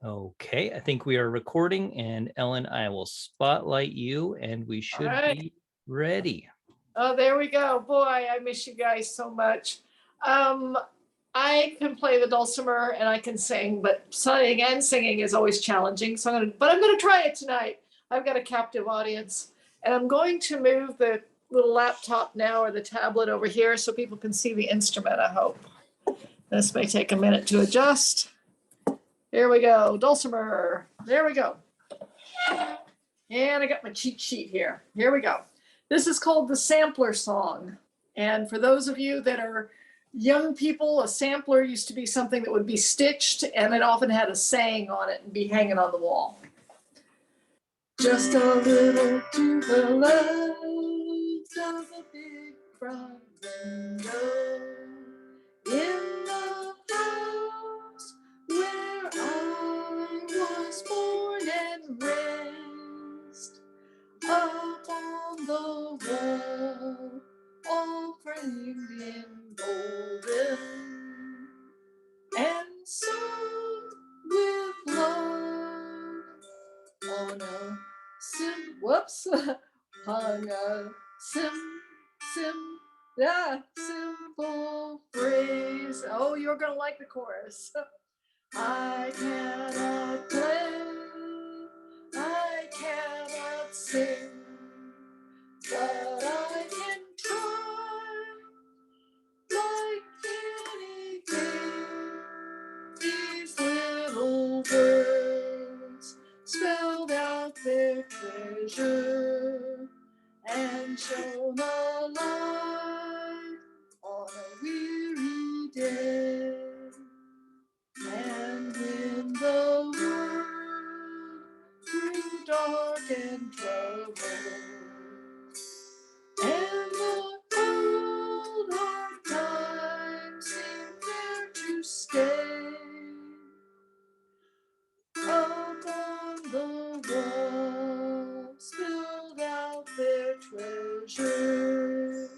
Okay, I think we are recording, and Ellen, I will spotlight you, and we should be ready. Oh, there we go. Boy, I miss you guys so much. Um, I can play the dulcimer and I can sing, but singing is always challenging. So I'm gonna try it tonight. I've got a captive audience, and I'm going to move the little laptop now or the tablet over here so people can see the instrument. I hope this may take a minute to adjust. Here we go, dulcimer. There we go. And I got my cheat sheet here. Here we go. This is called the sampler song. And for those of you that are young people, a sampler used to be something that would be stitched, and it often had a saying on it and be hanging on the wall. Just a little to the left of the big front window in the house where I was born and raised, up on the wall, all framed in golden and sewn with love on a hung a simple phrase. Oh, you're gonna like the chorus. I cannot play, I cannot sing, but I can try like anything. These little words spelled out their treasure and shone a light on a weary day. And when the world grew dark and troubled, and the cold hard times seemed there to stay, up on the wall spilled out their treasure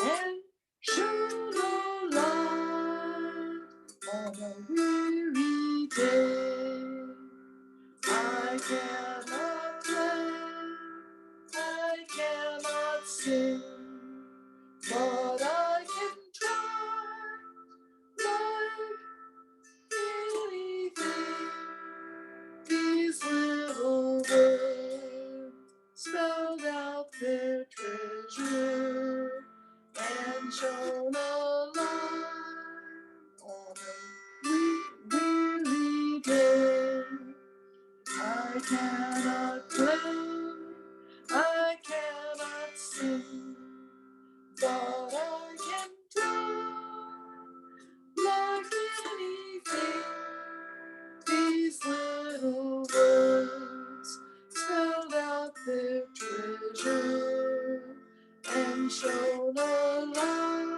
and shone a light on a weary day. I cannot play, I cannot sing, but I can try like anything. These little words spelled out their treasure and shone a light on a weary day. I cannot play, I cannot sing, but I can try like anything. These little words spelled out their treasure and shone a light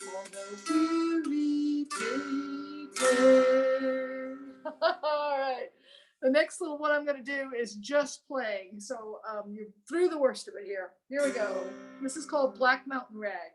on a weary day. All right. The next little one I'm going to do is just playing. So you're through the worst of it here. Here we go. This is called Black Mountain Rag.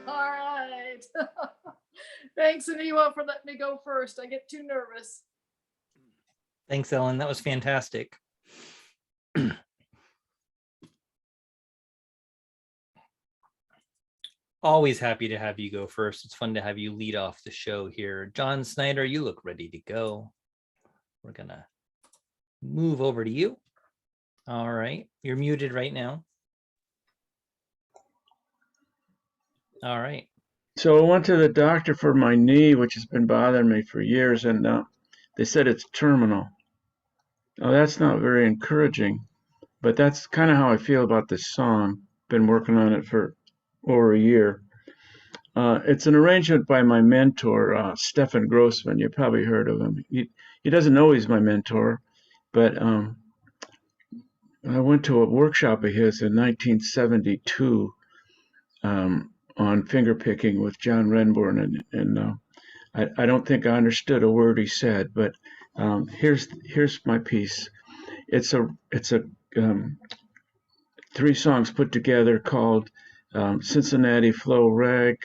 All right. Thanks, Aniwa, for letting me go first. I get too nervous. Thanks, Ellen. That was fantastic. Always happy to have you go first. It's fun to have you lead off the show here. John Snyder, you look ready to go. We're gonna move over to you. All right, you're muted right now. All right. So I went to the doctor for my knee, which has been bothering me for years, and they said it's terminal. Oh, that's not very encouraging, but that's kind of how I feel about this song. Been working on it for over a year. It's an arrangement by my mentor, Stefan Grossman. You probably heard of him. He doesn't know he's my mentor, but I went to a workshop of his in 1972 on fingerpicking with John Renborn, and I don't think I understood a word he said, but here's my piece. It's a three songs put together called Cincinnati Flow Rag,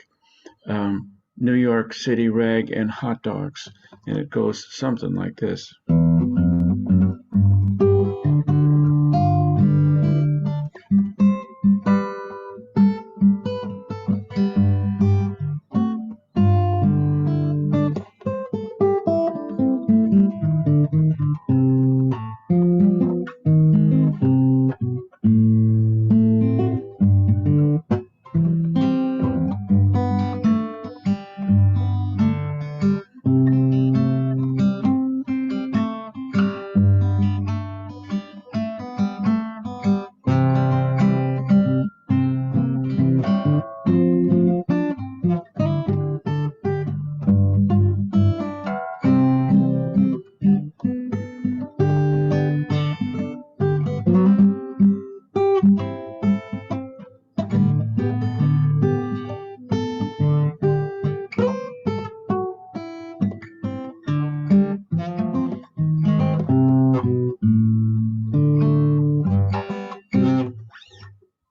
New York City Rag, and Hot Dogs, and it goes something like this.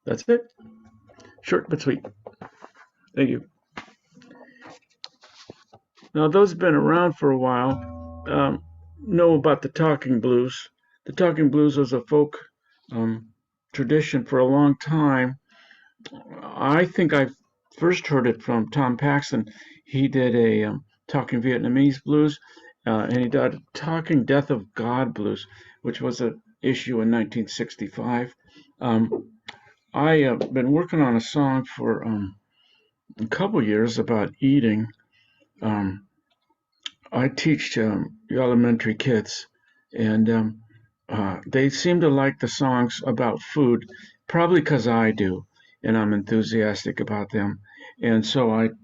That's it. Short but sweet. Thank you. Now, those have been around for a while know about the talking blues. The talking blues was a folk tradition for a long time. I think I first heard it from Tom Paxson. He did a talking Vietnamese blues, and he did talking Death of God blues, which was an issue in 1965. I have been working on a song for a couple years about eating. I teach elementary kids, and they seem to like the songs about food, probably because I do, and I'm enthusiastic about them. And so I've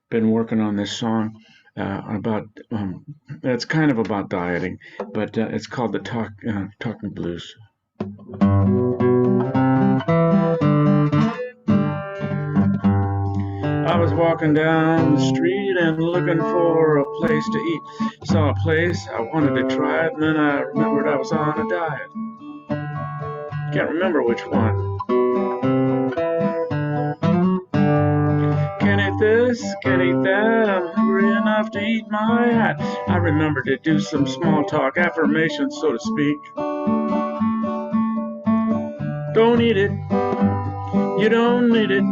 been working on this song about, it's kind of about dieting, but it's called the Talking Blues. I was walking down the street and looking for a place to eat. Saw a place, I wanted to try it, and then I remembered I was on a diet. Can't remember which one. Can't eat this, can't eat that, I'm hungry enough to eat my hat. I remember to do some small talk, affirmation, so to speak. Don't eat it, you don't need it.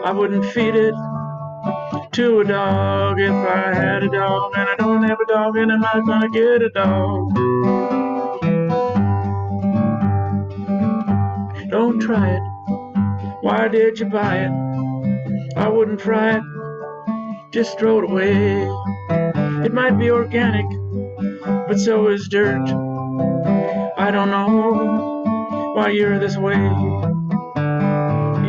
I wouldn't feed it to a dog if I had a dog, and I don't have a dog, and I'm not gonna get a dog. Don't try it. Why did you buy it? I wouldn't fry it. Just throw it away. It might be organic, but so is dirt. I don't know why you're this way.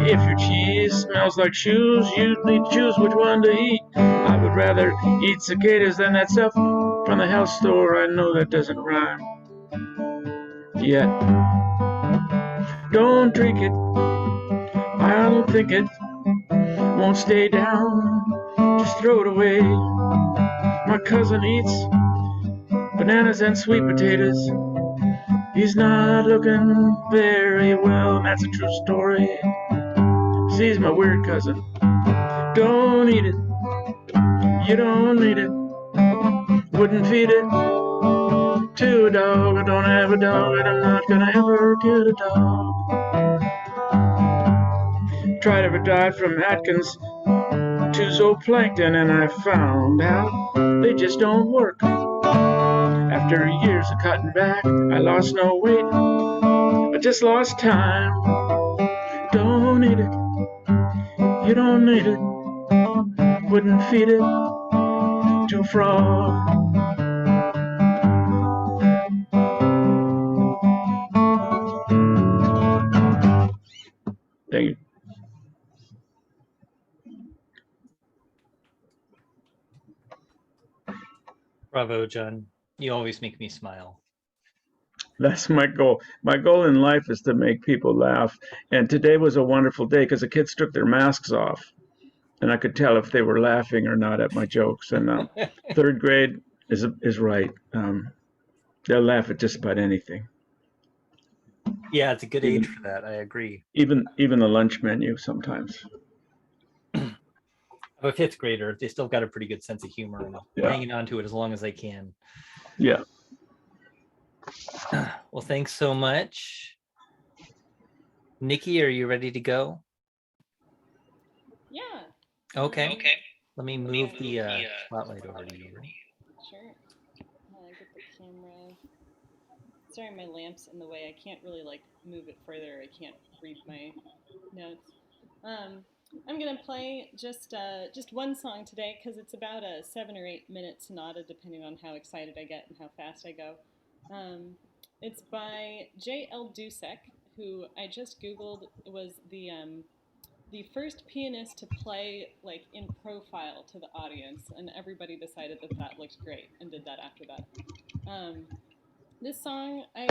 If your cheese smells like shoes, you need to choose which one to eat. I would rather eat cicadas than that stuff from the health store. I know that doesn't rhyme yet. Don't drink it, I don't think it won't stay down. Just throw it away. My cousin eats bananas and sweet potatoes. He's not looking very well, and that's a true story. See, he's my weird cousin. Don't eat it, you don't need it. Wouldn't feed it to a dog. I don't have a dog, and I'm not gonna ever get a dog. Tried every diet from Atkins to zooplankton, and I found out they just don't work. After years of cutting back, I lost no weight. I just lost time. Don't eat it, you don't need it. Wouldn't feed it to a frog. Bravo, John. You always make me smile. That's my goal. My goal in life is to make people laugh. And today was a wonderful day because the kids took their masks off, and I could tell if they were laughing or not at my jokes. And third grade is right. They'll laugh at just about anything, Yeah, it's a good age even for that. I agree. even the lunch menu sometimes. I'm a fifth grader. They still got a pretty good sense of humor and Yeah, hanging on to it as long as they can. yeah. Well, thanks so much. Nikki, are you ready to go? Yeah. Okay. Let me move the Okay. spotlight over to you. Sure. Get the camera. Sorry, my lamp's in the way. I can't really like move it further. I can't read my notes. I'm gonna play just one song today because it's about a 7 or 8 minute sonata, depending on how excited I get and how fast I go. It's by J.L. Dusek, who I just googled was the first pianist to play like in profile to the audience, and everybody decided that that looked great and did that after that. This song, I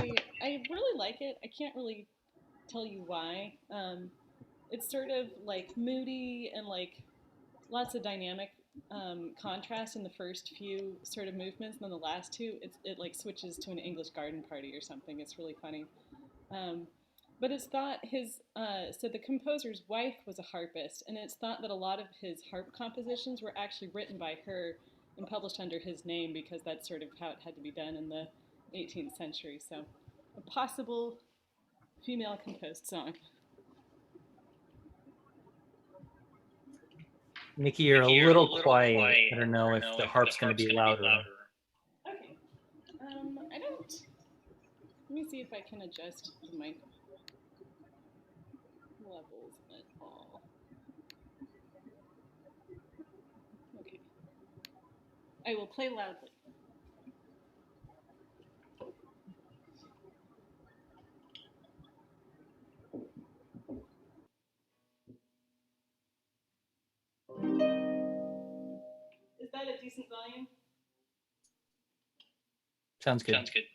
really like it. I can't really tell you why. It's sort of like moody and like lots of dynamic contrast in the first few sort of movements, and then the last two, it like switches to an English garden party or something. It's really funny. Um, but it's thought so the composer's wife was a harpist, and it's thought that a lot of his harp compositions were actually written by her and published under his name because that's sort of how it had to be done in the 18th century. So, a possible female composed song. Nikki, you're a little quiet. I don't know if the harp's going to be louder. Okay. I don't. Let me see if I can adjust the mic levels at all. Okay. I will play loudly. Is that a decent volume? Sounds good. Okay.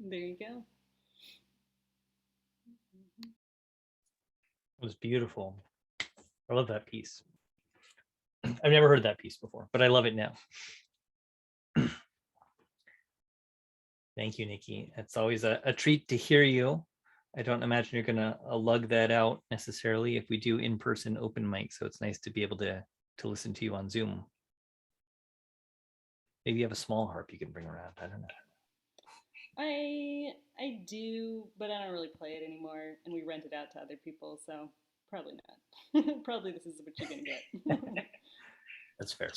There you go. It was beautiful. I love that piece. I've never heard that piece before, but I love it now. Thank you, Nikki. It's always a treat to hear you. I don't imagine you're going to lug that out necessarily if we do in-person open mic. So it's nice to be able to listen to you on Zoom. Maybe you have a small harp you can bring around. I don't know. I do, but I don't really play it anymore, and we rent it out to other people, so probably not. Probably this is what you're gonna get. That's fair.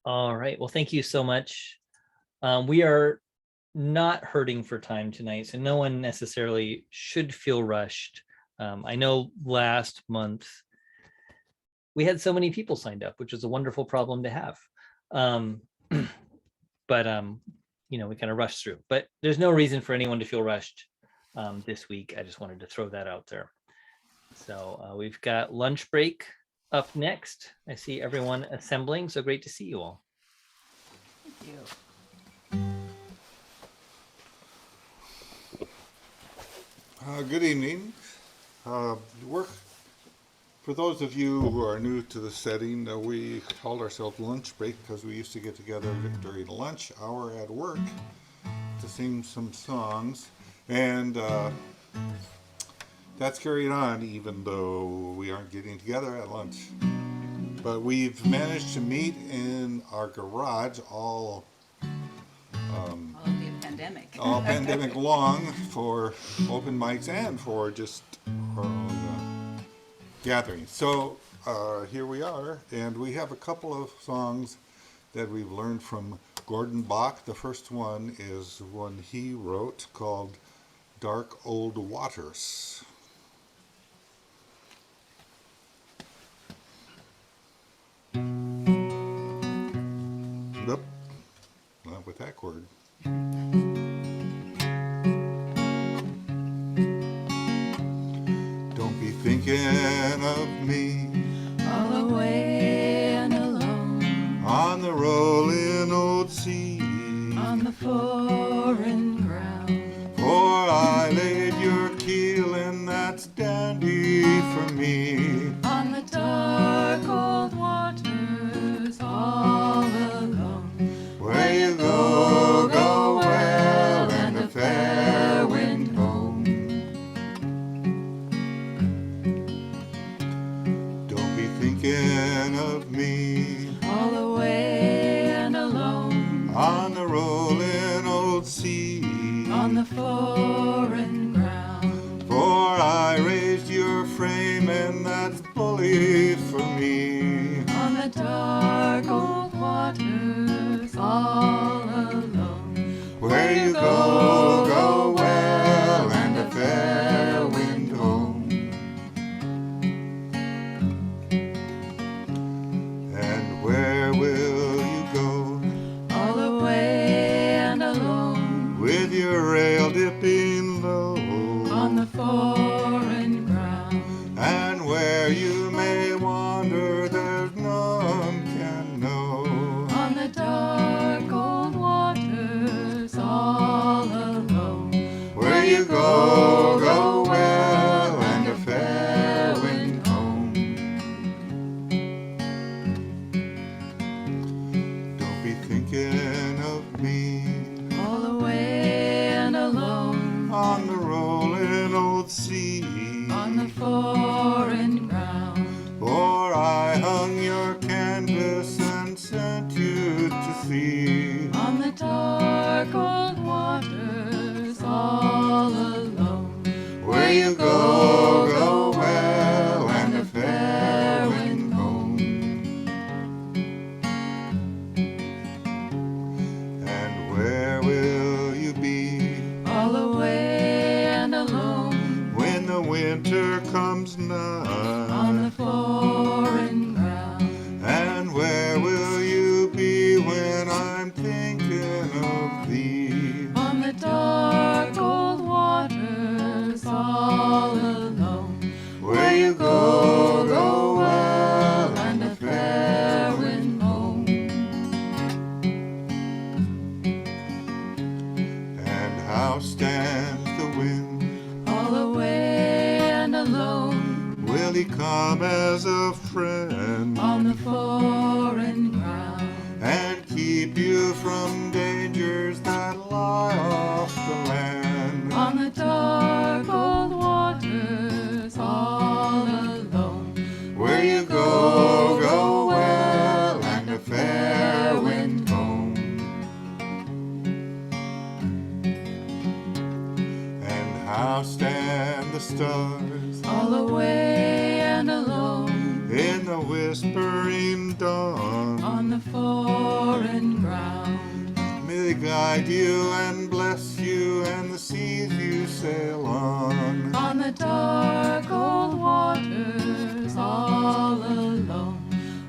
All right. Well, thank you so much. We are not hurting for time tonight, so no one necessarily should feel rushed. I know last month we had so many people signed up, which is a wonderful problem to have. But we kind of rushed through. But there's no reason for anyone to feel rushed this week. I just wanted to throw that out there. So we've got lunch break up next. I see everyone assembling, so great to see you all. Thank you. Good evening. For those of you who are new to the setting, we called ourselves lunch break because we used to get together during lunch hour at work to sing some songs, and that's carried on even though we aren't getting together at lunch. But we've managed to meet in our garage all pandemic long for open mics and for just our own gatherings. So here we are, and we have a couple of songs that we've learned from Gordon Bach. The first one is one he wrote called Dark Old Waters. Nope, not with that chord. Don't be thinking of me All away and alone on the rolling old sea, on the foreign ground. for I laid your keel and that's dandy for me. On the dark old waters, all alone. Where you go, go well, and a fair wind home. Don't be thinking of me All away and alone on the rolling old sea, on the foreign ground. for I raised your frame and that's bully for me. On the dark old waters, all alone. Where you go, go well, and a fair wind home. And where will you go All away and alone with your rail dipping low? on the foreign ground. And where you may wander, there's none can know. On the dark old waters, all alone. Where you go, go well, and a fair wind home. Don't be thinking of me All away and alone on the rolling old sea, on the foreign ground. for I hung your canvas and sent you to sea. On the dark old waters, all alone. Where you go, go well, and a fair wind home. And where will you be All away and alone when the winter comes nigh? on the foreign ground. And where will you be when I'm thinking of thee? On the dark old waters, all alone. Where you go, go well, And a fair wind home. and how stands the wind? All away and alone Will he come as a friend on the foreign ground. and keep you from dangers that lie off the land? On the dark old waters, all alone. Where you go, go well, and a fair wind home. And how stand the stars All away and alone in the the whispering dawn. on the foreign ground, May they guide you and bless you and the seas you sail on the dark old waters, all alone.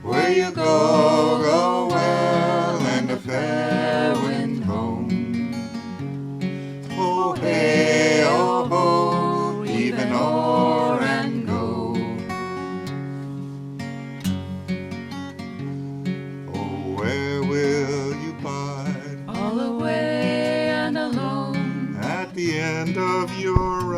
Where you go, go well, and a fair wind home. Oh hey, oh ho, even o'er and go. Oh, where will you bide All away and alone, at the end of your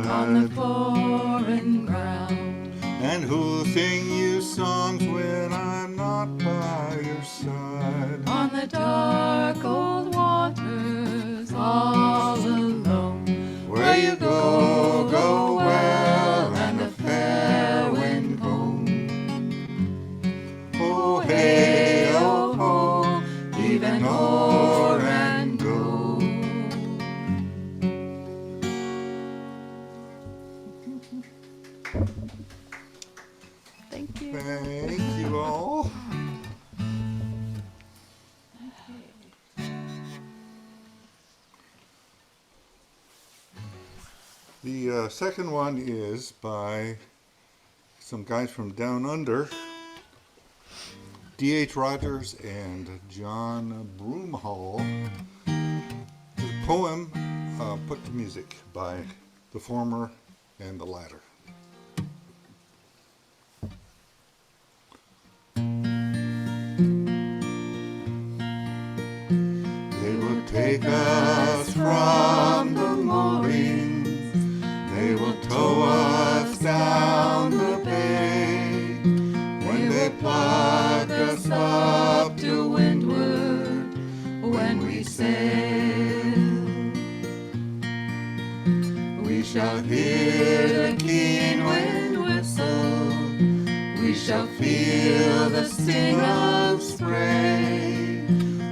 on the ride? foreign ground, And who'll sing you songs when I'm not by your side? on the dark old waters, all alone. Where you go, go well, and a fair wind home. Oh hey, oh ho, even o'er and go. Thank you. Thank you all. The second one is by some guys from Down Under, D.H. Rogers and John Broomhall. The poem put to music by the former and the latter. They will take us from the moorings, they will tow us down the bay. When they plug us up to windward, when we sail, we shall hear the keen wind whistle, we shall feel the sting of spray.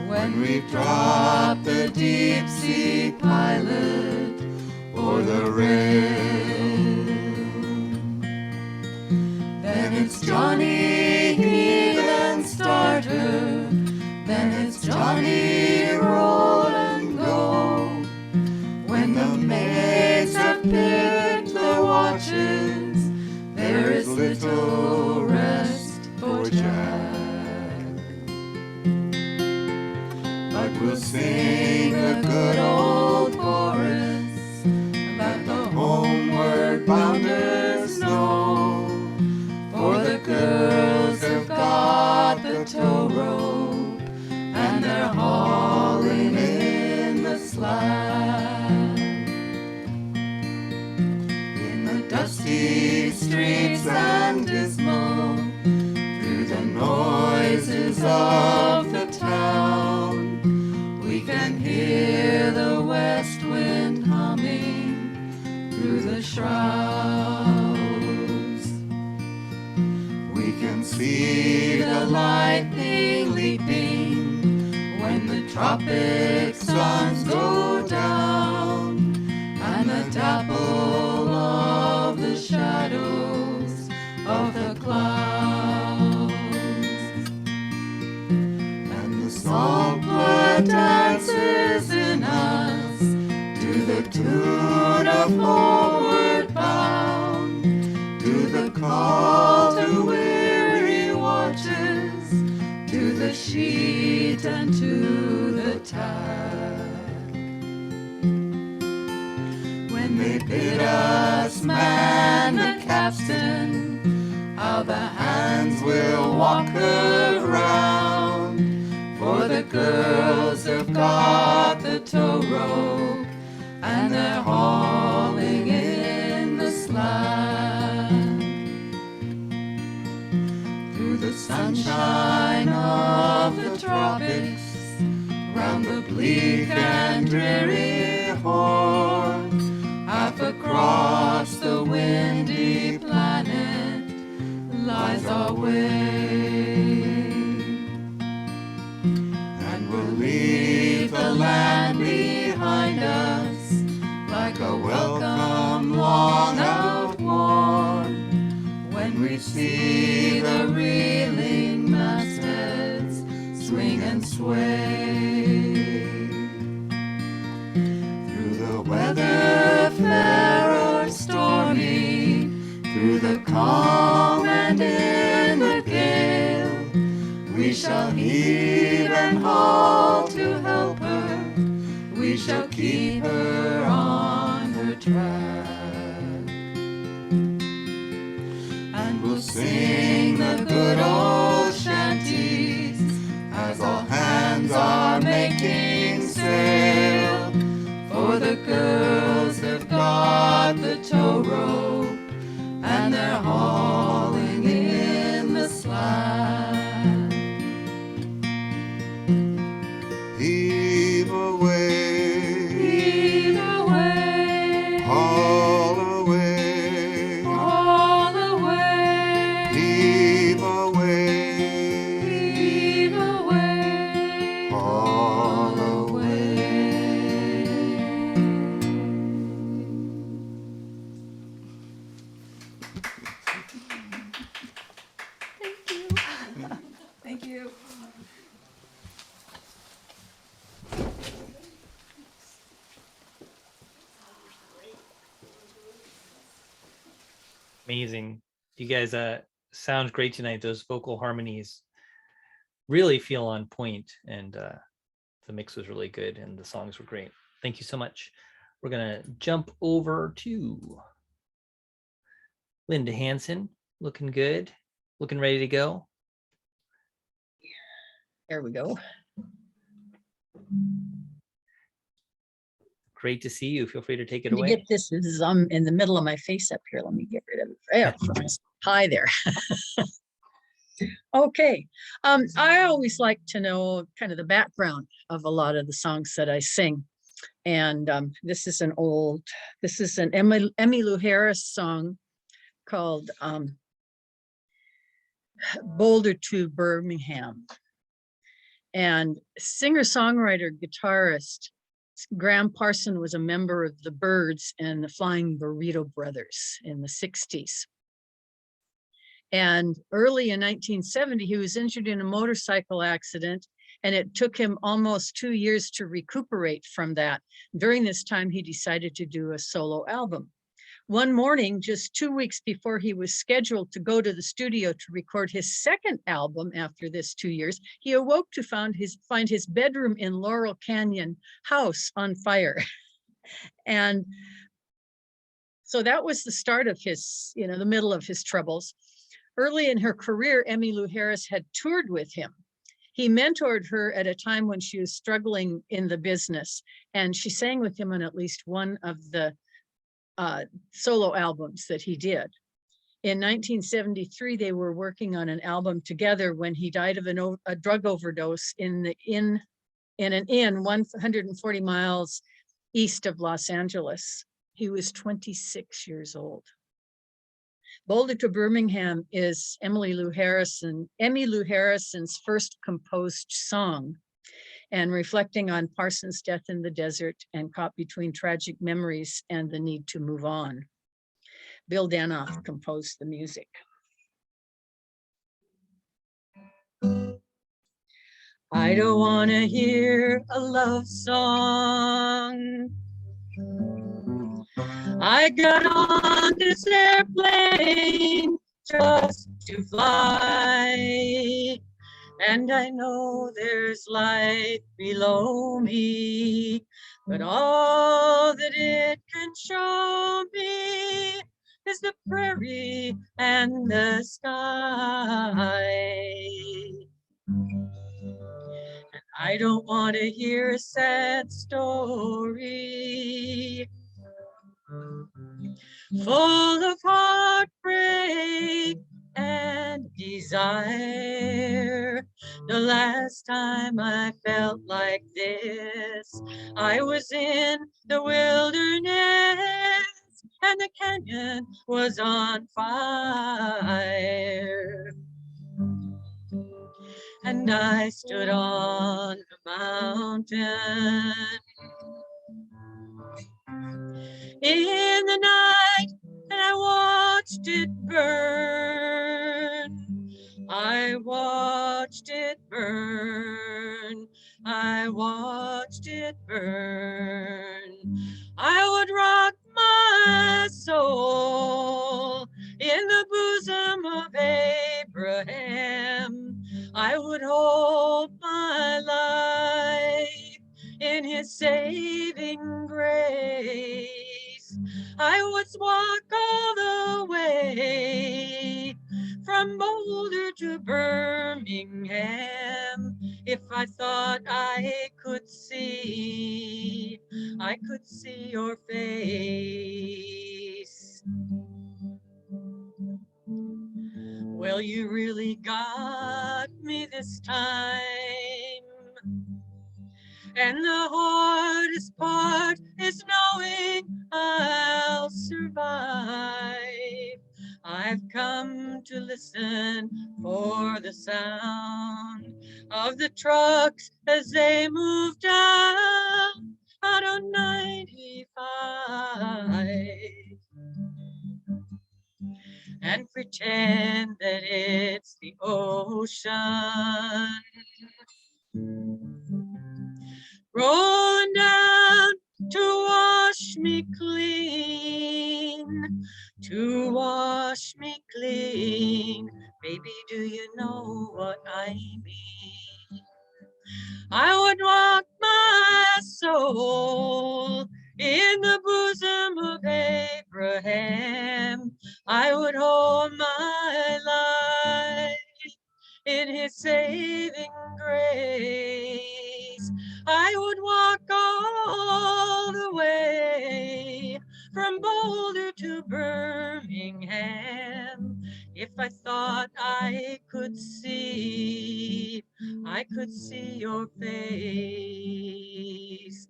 When we've dropped the deep sea pilot or the rail, then it's Johnny Heathen starter, then it's Johnny roll and go. When the maids have picked their watches, there is little rest for Jack. But we'll sing a good old chorus that the homeward bounders know. For the girls have got the tow rope and they're hauling in the slack. In the dusty streets and dismal, through the noises of the town, we can hear the west wind humming through the shrouds. We can see the lightning leaping when the tropic suns go down, and the dapple of the shadows of the clouds. And the songplough dances in us to the tune of Homeward Bound, to the call to weary watches, to the sheet and to the tack. When they bid us man the capstan, how the hands will walk around. For the girls have got the tow rope and they're hauling in the slack. Through the sunshine of the tropics, round the bleak and dreary horn, half across the windy planet lies our way. And we'll leave the land behind us like a welcome long outworn, when we We see the reeling mastheads swing and sway through the weather fair or stormy, through the calm and in the gale. We shall heave and haul to help her. We shall keep her on her track. And we'll sing the good old shanties as all hands are making sail. For the girls have got the tow rope and they're hauling in the slack. Heave away, Heave away, haul away, all away, heave away, heave away, haul away. Thank you. Amazing. You guys sound great tonight. Those vocal harmonies really feel on point, and the mix was really good and the songs were great. Thank you so much. We're gonna jump over to Linda Hansen, looking good, looking ready to go. There we go. Great to see you. Feel free to take it Let me away. get this. This is in the middle of my face up here. Let me get rid of it. There. Hi there. Okay. I always like to know kind of the background of a lot of the songs that I sing. And this is an Emmylou Harris song called Boulder to Birmingham. And singer-songwriter, guitarist, Graham Parson was a member of the Byrds and the Flying Burrito Brothers in the 60s. And early in 1970, he was injured in a motorcycle accident, and it took him almost 2 years to recuperate from that. During this time, he decided to do a solo album. One morning, just 2 weeks before he was scheduled to go to the studio to record his second album after this 2 years, he awoke to find his bedroom in Laurel Canyon house on fire. And so that was the start of his, the middle of his troubles. Early in her career, Emmylou Harris had toured with him. He mentored her at a time when she was struggling in the business, and she sang with him on at least one of the solo albums that he did. In 1973, they were working on an album together when he died of a drug overdose in an inn 140 miles east of Los Angeles. He was 26 years old. Boulder to Birmingham is Emmylou Harrison's first composed song, and reflecting on Parsons' death in the desert and caught between tragic memories and the need to move on. Bill Danoff composed the music. I don't want to hear a love song. I got on this airplane just to fly. And I know there's light below me, but all that it can show me is the prairie and the sky. And I don't want to hear a sad story full of heartbreak and desire. The last time I felt like this, I was in the wilderness and the canyon was on fire. And I stood on the mountain in the night and I watched it burn. I watched it burn. I watched it burn. I would rock my soul in the bosom of Abraham. I would hold my life in his saving grace. I would walk all the way from Boulder to Birmingham if I thought I could see your face. Well, you really got me this time. And the hardest part is knowing I'll survive. I've come to listen for the sound of the trucks as they move down out on 95 and pretend that it's the ocean rolling down to wash me clean, to wash me clean. Baby, do you know what I mean? I would walk my soul in the bosom of Abraham. I would hold my life in his saving grace. I would walk all the way from Boulder to Birmingham if I thought I could see your face.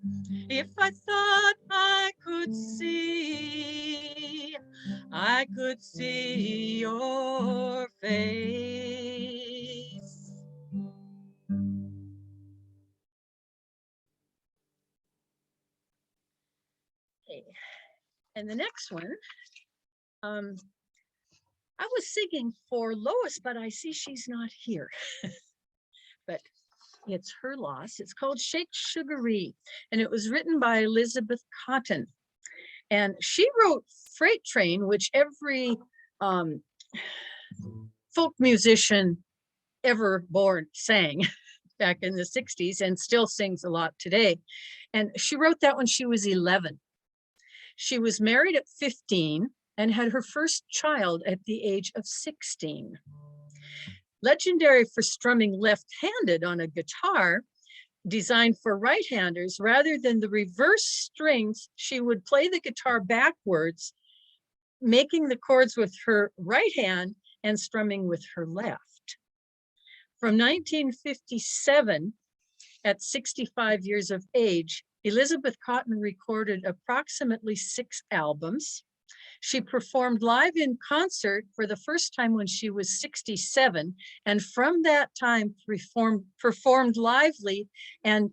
If I thought I could see your face. Okay. And the next one, I was singing for Lois, but I see she's not here. But it's her loss. It's called Shake Sugaree, and it was written by Elizabeth Cotton. And she wrote Freight Train, which every folk musician ever born sang back in the 60s and still sings a lot today. And she wrote that when she was 11. She was married at 15 and had her first child at the age of 16. Legendary for strumming left-handed on a guitar designed for right-handers, rather than the reverse strings, she would play the guitar backwards, making the chords with her right hand and strumming with her left. From 1957, at 65 years of age, Elizabeth Cotton recorded approximately 6 albums. She performed live in concert for the first time when she was 67, and from that time performed live and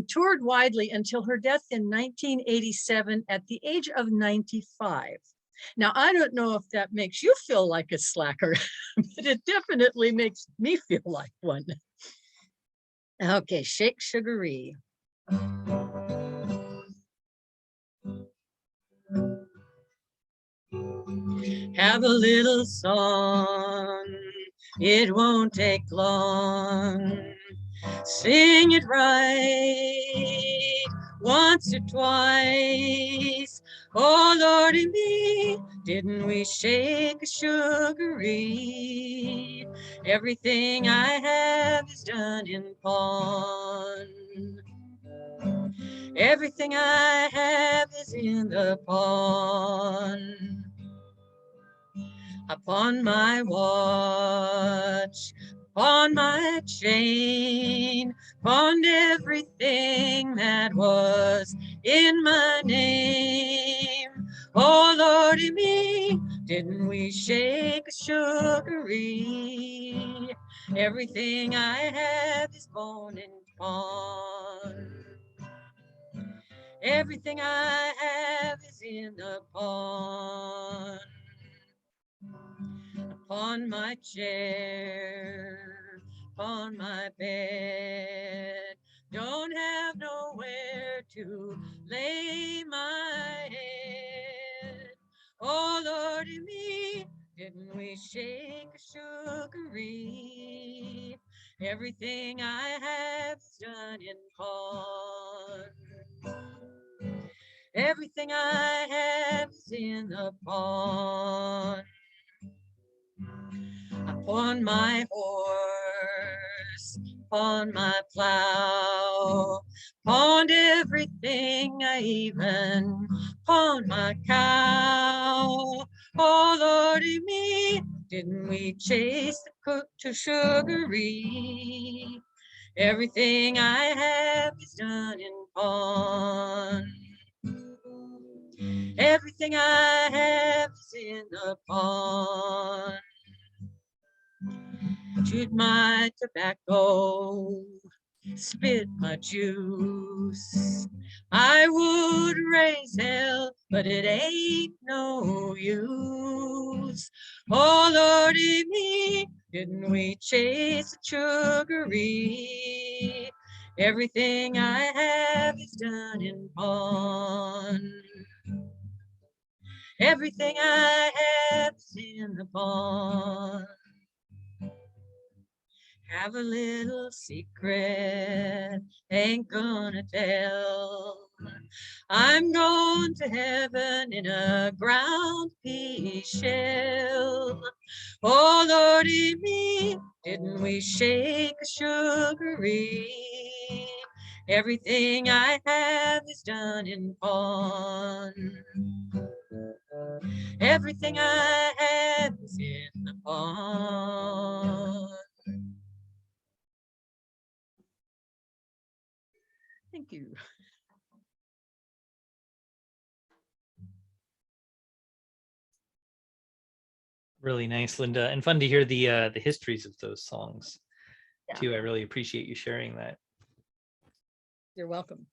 toured widely until her death in 1987 at the age of 95. Now, I don't know if that makes you feel like a slacker, but it definitely makes me feel like one. Okay, Shake Sugaree. Have a little song, it won't take long. Sing it right once or twice. Oh, Lordy me, didn't we shake a sugaree? Everything I have is done in pawn. Everything I have is in the pawn. Upon my watch, upon my chain, pawned everything that was in my name. Oh, Lordy me, didn't we shake a sugaree? Everything I have is bone and pawn. Everything I have is in the pawn. on my chair, on my bed. Don't have nowhere to lay my head. Oh, Lordy me, didn't we shake a sugaree? Everything I have is done in pawn. Everything I have is in the pawn. Upon my horse, upon my plow, pawned everything, I even pawned my cow. Oh, Lordy me, didn't we chase the cook to sugaree? Everything I have is done in pawn. Everything I have is in the pawn. Chewed my tobacco, spit my juice. I would raise hell, but it ain't no use. Oh, Lordy me, didn't we chase the sugaree? Everything I have is done in pawn. Everything I have is in the pawn. Have a little secret, ain't gonna tell. I'm going to heaven in a ground pea shell. Oh, Lordy me, didn't we shake a sugaree? Everything I have is done in pawn. Everything I have is in the pawn. Thank you. Really nice, Linda, and fun to hear the histories of those songs Yeah. too. I really appreciate you sharing that. You're welcome.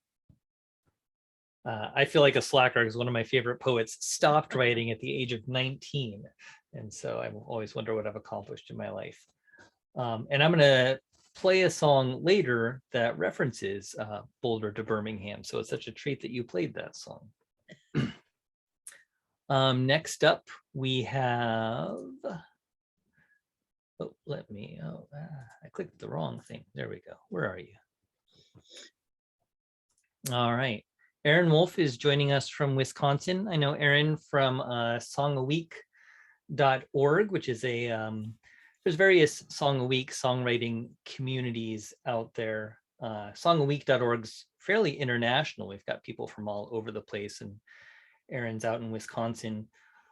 I feel like a slacker because one of my favorite poets stopped writing at the age of 19. And so I always wonder what I've accomplished in my life. And I'm going to play a song later that references Boulder to Birmingham. So it's such a treat that you played that song. Next up, we have, I clicked the wrong thing. There we go. Where are you? All right. Aaron Wolf is joining us from Wisconsin. I know Aaron from songaweek.org, which is there's various Song a Week songwriting communities out there. Songaweek.org's fairly international. We've got people from all over the place, and Aaron's out in Wisconsin.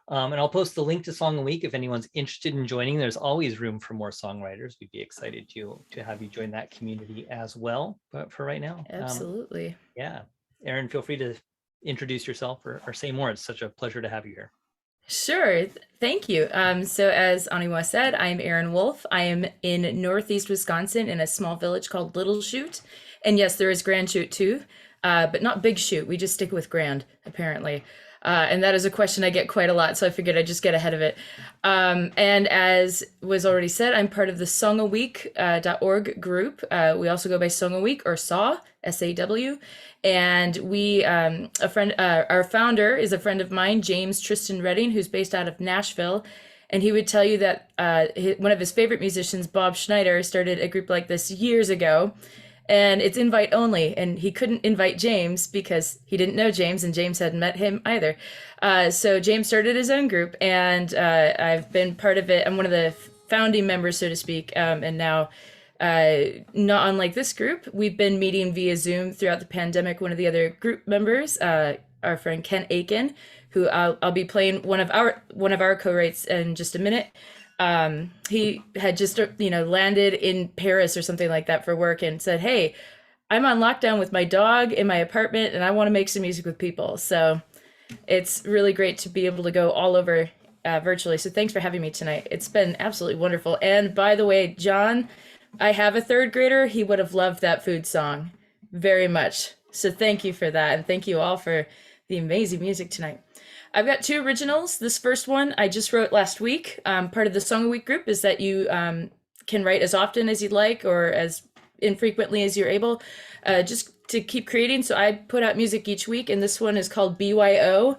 And I'll post the link to Song a Week if anyone's interested in joining. There's always room for more songwriters. We'd be excited to have you join that community as well. But for right now, Absolutely. yeah. Aaron, feel free to introduce yourself or say more. It's such a pleasure to have you here. Sure. Thank you. So as Aniwa said, I'm Erin Wolf. I am in Northeast Wisconsin in a small village called Little Chute. And yes, there is Grand Chute too, but not Big Chute. We just stick with Grand, apparently. And that is a question I get quite a lot, so I figured I'd just get ahead of it. And as was already said, I'm part of the songaweek.org group. We also go by Song a Week, or SAW, SAW. And we, our founder is a friend of mine, James Tristan Redding, who's based out of Nashville. And he would tell you that one of his favorite musicians, Bob Schneider, started a group like this years ago. And it's invite only, and he couldn't invite James because he didn't know James, and James hadn't met him either. So James started his own group, and I've been part of it. I'm one of the founding members, so to speak, and now, not unlike this group, we've been meeting via Zoom throughout the pandemic. One of the other group members, our friend Ken Aiken, who I'll be playing one of our co-writes in just a minute. He had just, landed in Paris or something like that for work and said, "Hey, I'm on lockdown with my dog in my apartment and I want to make some music with people." So it's really great to be able to go all over virtually. So thanks for having me tonight. It's been absolutely wonderful. And by the way, John, I have a third grader. He would have loved that food song very much. So thank you for that. And thank you all for the amazing music tonight. I've got 2 originals. This first one I just wrote last week. Part of the Song of the Week group is that you can write as often as you'd like or as infrequently as you're able, just to keep creating. So I put out music each week, and this one is called BYO.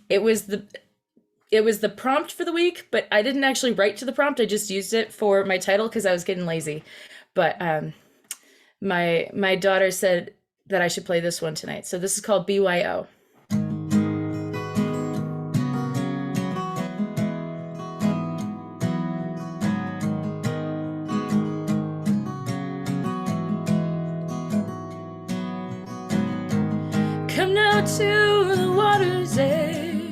It was the prompt for the week, but I didn't actually write to the prompt. I just used it for my title because I was getting lazy. But my daughter said that I should play this one tonight. So this is called BYO. Come now to the water's edge,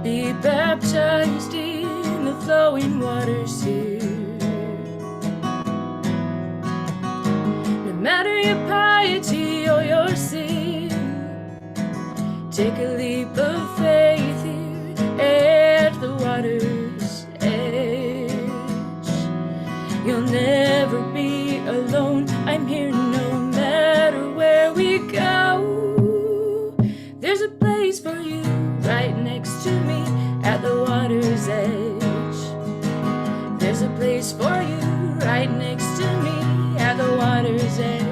be baptized in the flowing waters here. No matter your piety or your sin, take a leap of faith here at the water's edge. You'll never be alone, I'm here no matter where we go. There's a place for you right next to me at the water's edge. There's a place for you right next to me at the water's edge.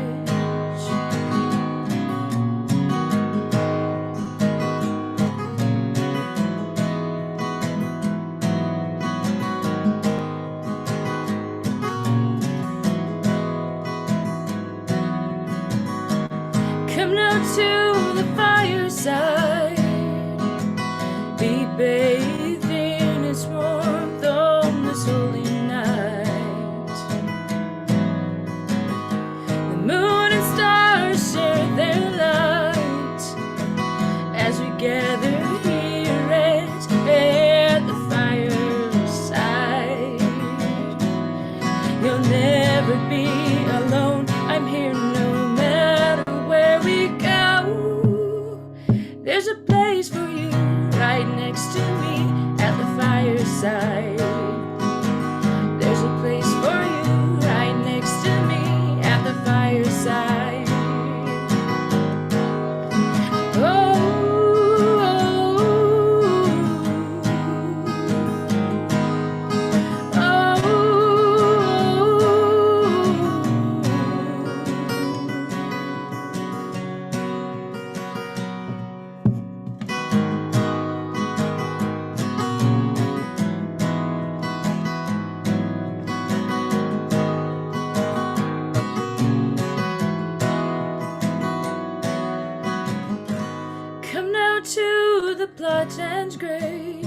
Come now to the fireside, be bathed in its warmth on this holy night. The moon and stars share their light as we gather here at the fireside. You'll never be alone, I'm here no matter where we go. There's a place for you right next to me at the fireside. There's a place for you right next to me at the fireside. Oh, come now to the Platon's grave,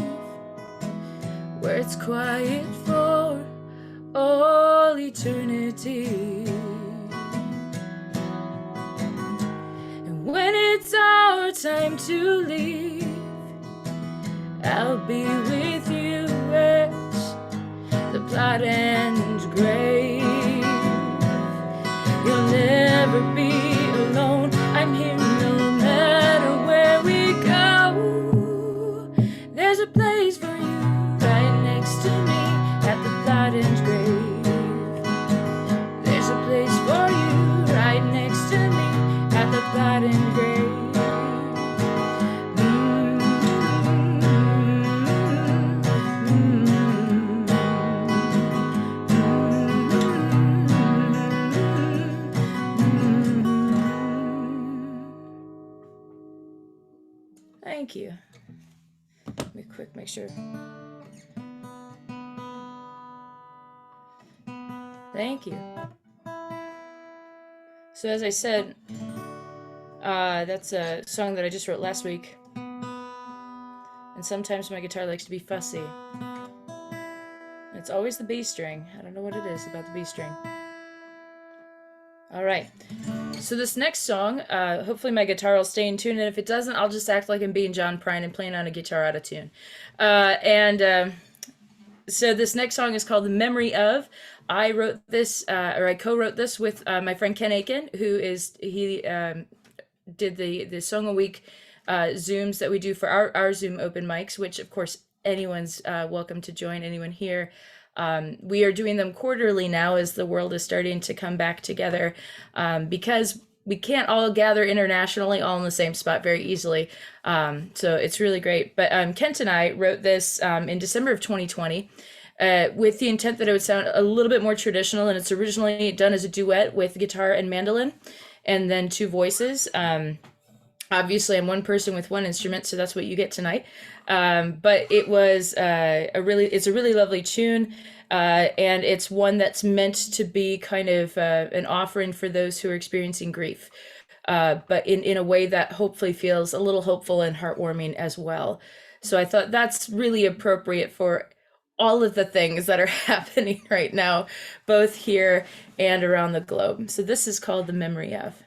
where it's quiet for all eternity. And when it's our time to leave, I'll be with you at the Platon's grave. You'll never be alone, I'm here no matter where we go. There's a place for you right next to me at the Platon's grave. There's a place for you right next to me at the Platon's grave. Thank you. Let me quick make sure. Thank you. So as I said, that's a song that I just wrote last week. And sometimes my guitar likes to be fussy. It's always the B string. I don't know what it is about the B string. All right. So this next song, hopefully my guitar will stay in tune, and if it doesn't, I'll just act like I'm being John Prine and playing on a guitar out of tune. So this next song is called "The Memory Of." I wrote this, or I co-wrote this with my friend Ken Aiken, he did the Song a Week Zooms that we do for our Zoom open mics, which of course anyone's welcome to join, anyone here. We are doing them quarterly now as the world is starting to come back together, because we can't all gather internationally all in the same spot very easily. So it's really great. But Kent and I wrote this in December of 2020 with the intent that it would sound a little bit more traditional. And it's originally done as a duet with guitar and mandolin and then 2 voices. Obviously, I'm one person with one instrument, so that's what you get tonight. But it was it's a really lovely tune. And it's one that's meant to be kind of an offering for those who are experiencing grief, but in a way that hopefully feels a little hopeful and heartwarming as well. So I thought that's really appropriate for all of the things that are happening right now, both here and around the globe. So this is called The Memory Of.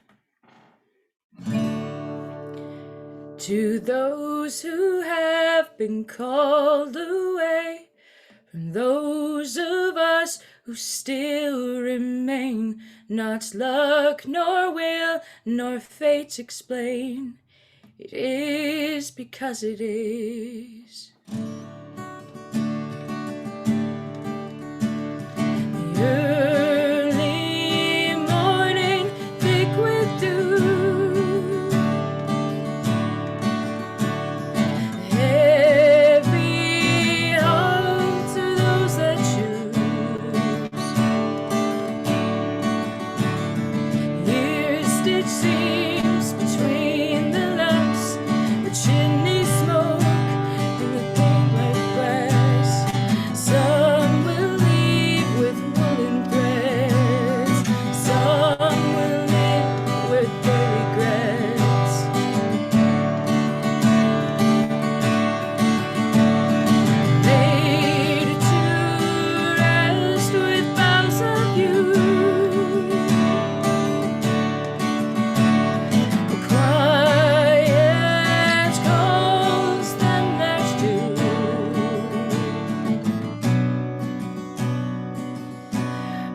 To those who have been called away, from those of us who still remain, not luck nor will nor fate explain. It is because it is. The early morning thick with dew, heavy hearts are those that choose. Here stitched seams between the lumps, the chimney smoke and the paint like glass. Some will leave with woolen threads, some will live with their regrets. Laid to rest with boughs of yew, the quiet calls them there's dew.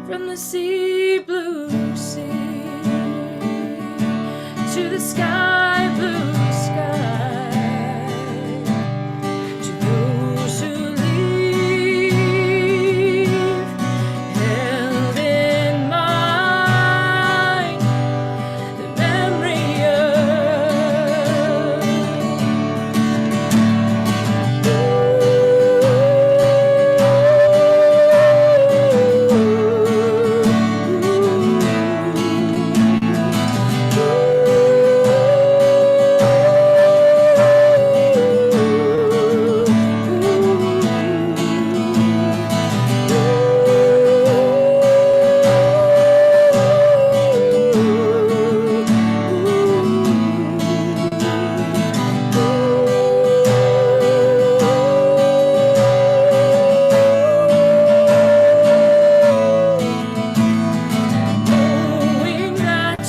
From the sea blue sea to the sky blue sky, to those who leave, held in mind the memory knowing that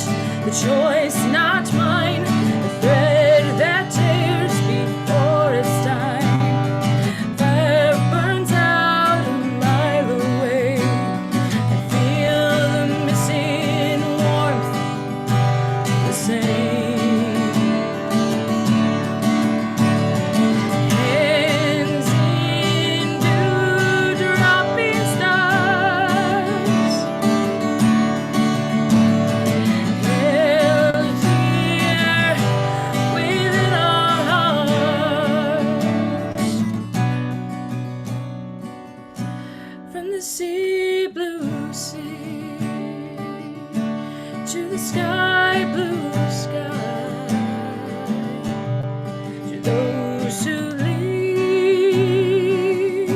the choice not mine, the thread that tears before its time. Fire burns out a mile away, I feel the missing warmth the same. Hands in dew-dropping stars, held here within our hearts. From the sea blue sea to the sky blue sky, to those who leave,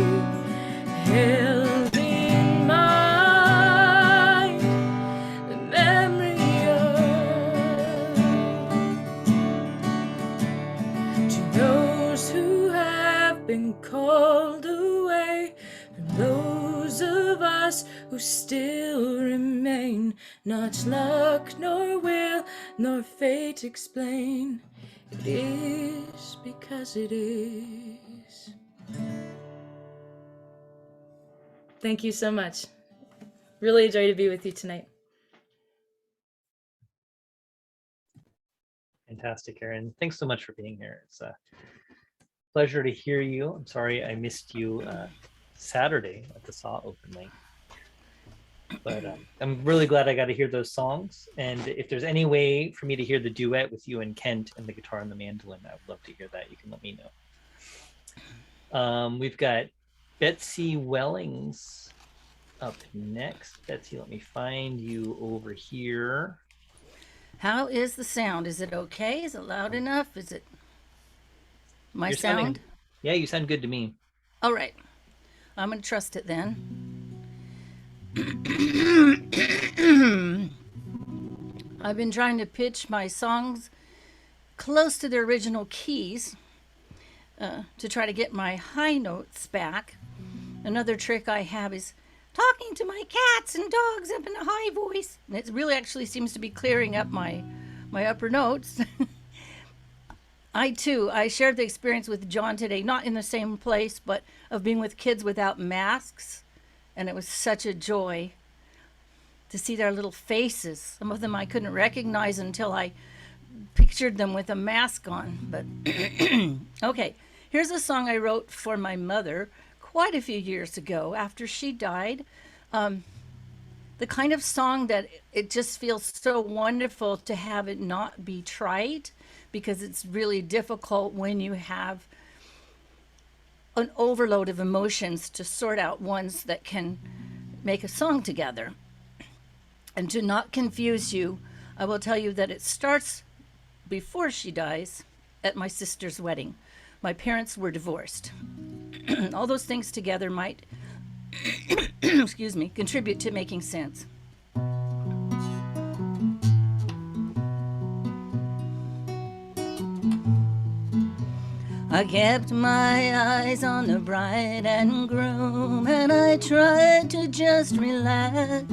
held in mind the memory of. To those who have been called away, from those of us who still remain, not luck nor will nor fate explain. It is because it is. Thank you so much. Really a joy to be with you tonight. Fantastic, Erin. Thanks so much for being here. It's a pleasure to hear you. I'm sorry I missed you Saturday at the Saw Open Mic. But I'm really glad I got to hear those songs. And if there's any way for me to hear the duet with you and Kent and the guitar and the mandolin, I would love to hear that. You can let me know. We've got Betsy Wellings up next. Betsy, let me find you over here. How is the sound? Is it okay? Is it loud enough? Is it my You're sound? sounding- yeah, you sound good to me. All right. I'm going to trust it then. I've been trying to pitch my songs close to their original keys to try to get my high notes back. Another trick I have is talking to my cats and dogs up in a high voice. And it really actually seems to be clearing up my upper notes. I shared the experience with John today, not in the same place, but of being with kids without masks. And it was such a joy to see their little faces. Some of them I couldn't recognize until I pictured them with a mask on. But okay, here's a song I wrote for my mother quite a few years ago after she died. The kind of song that it just feels so wonderful to have it not be trite, because it's really difficult when you have an overload of emotions to sort out ones that can make a song together. And to not confuse you, I will tell you that it starts before she dies at my sister's wedding. My parents were divorced. All those things together might, excuse me, contribute to making sense. I kept my eyes on the bride and groom, and I tried to just relax.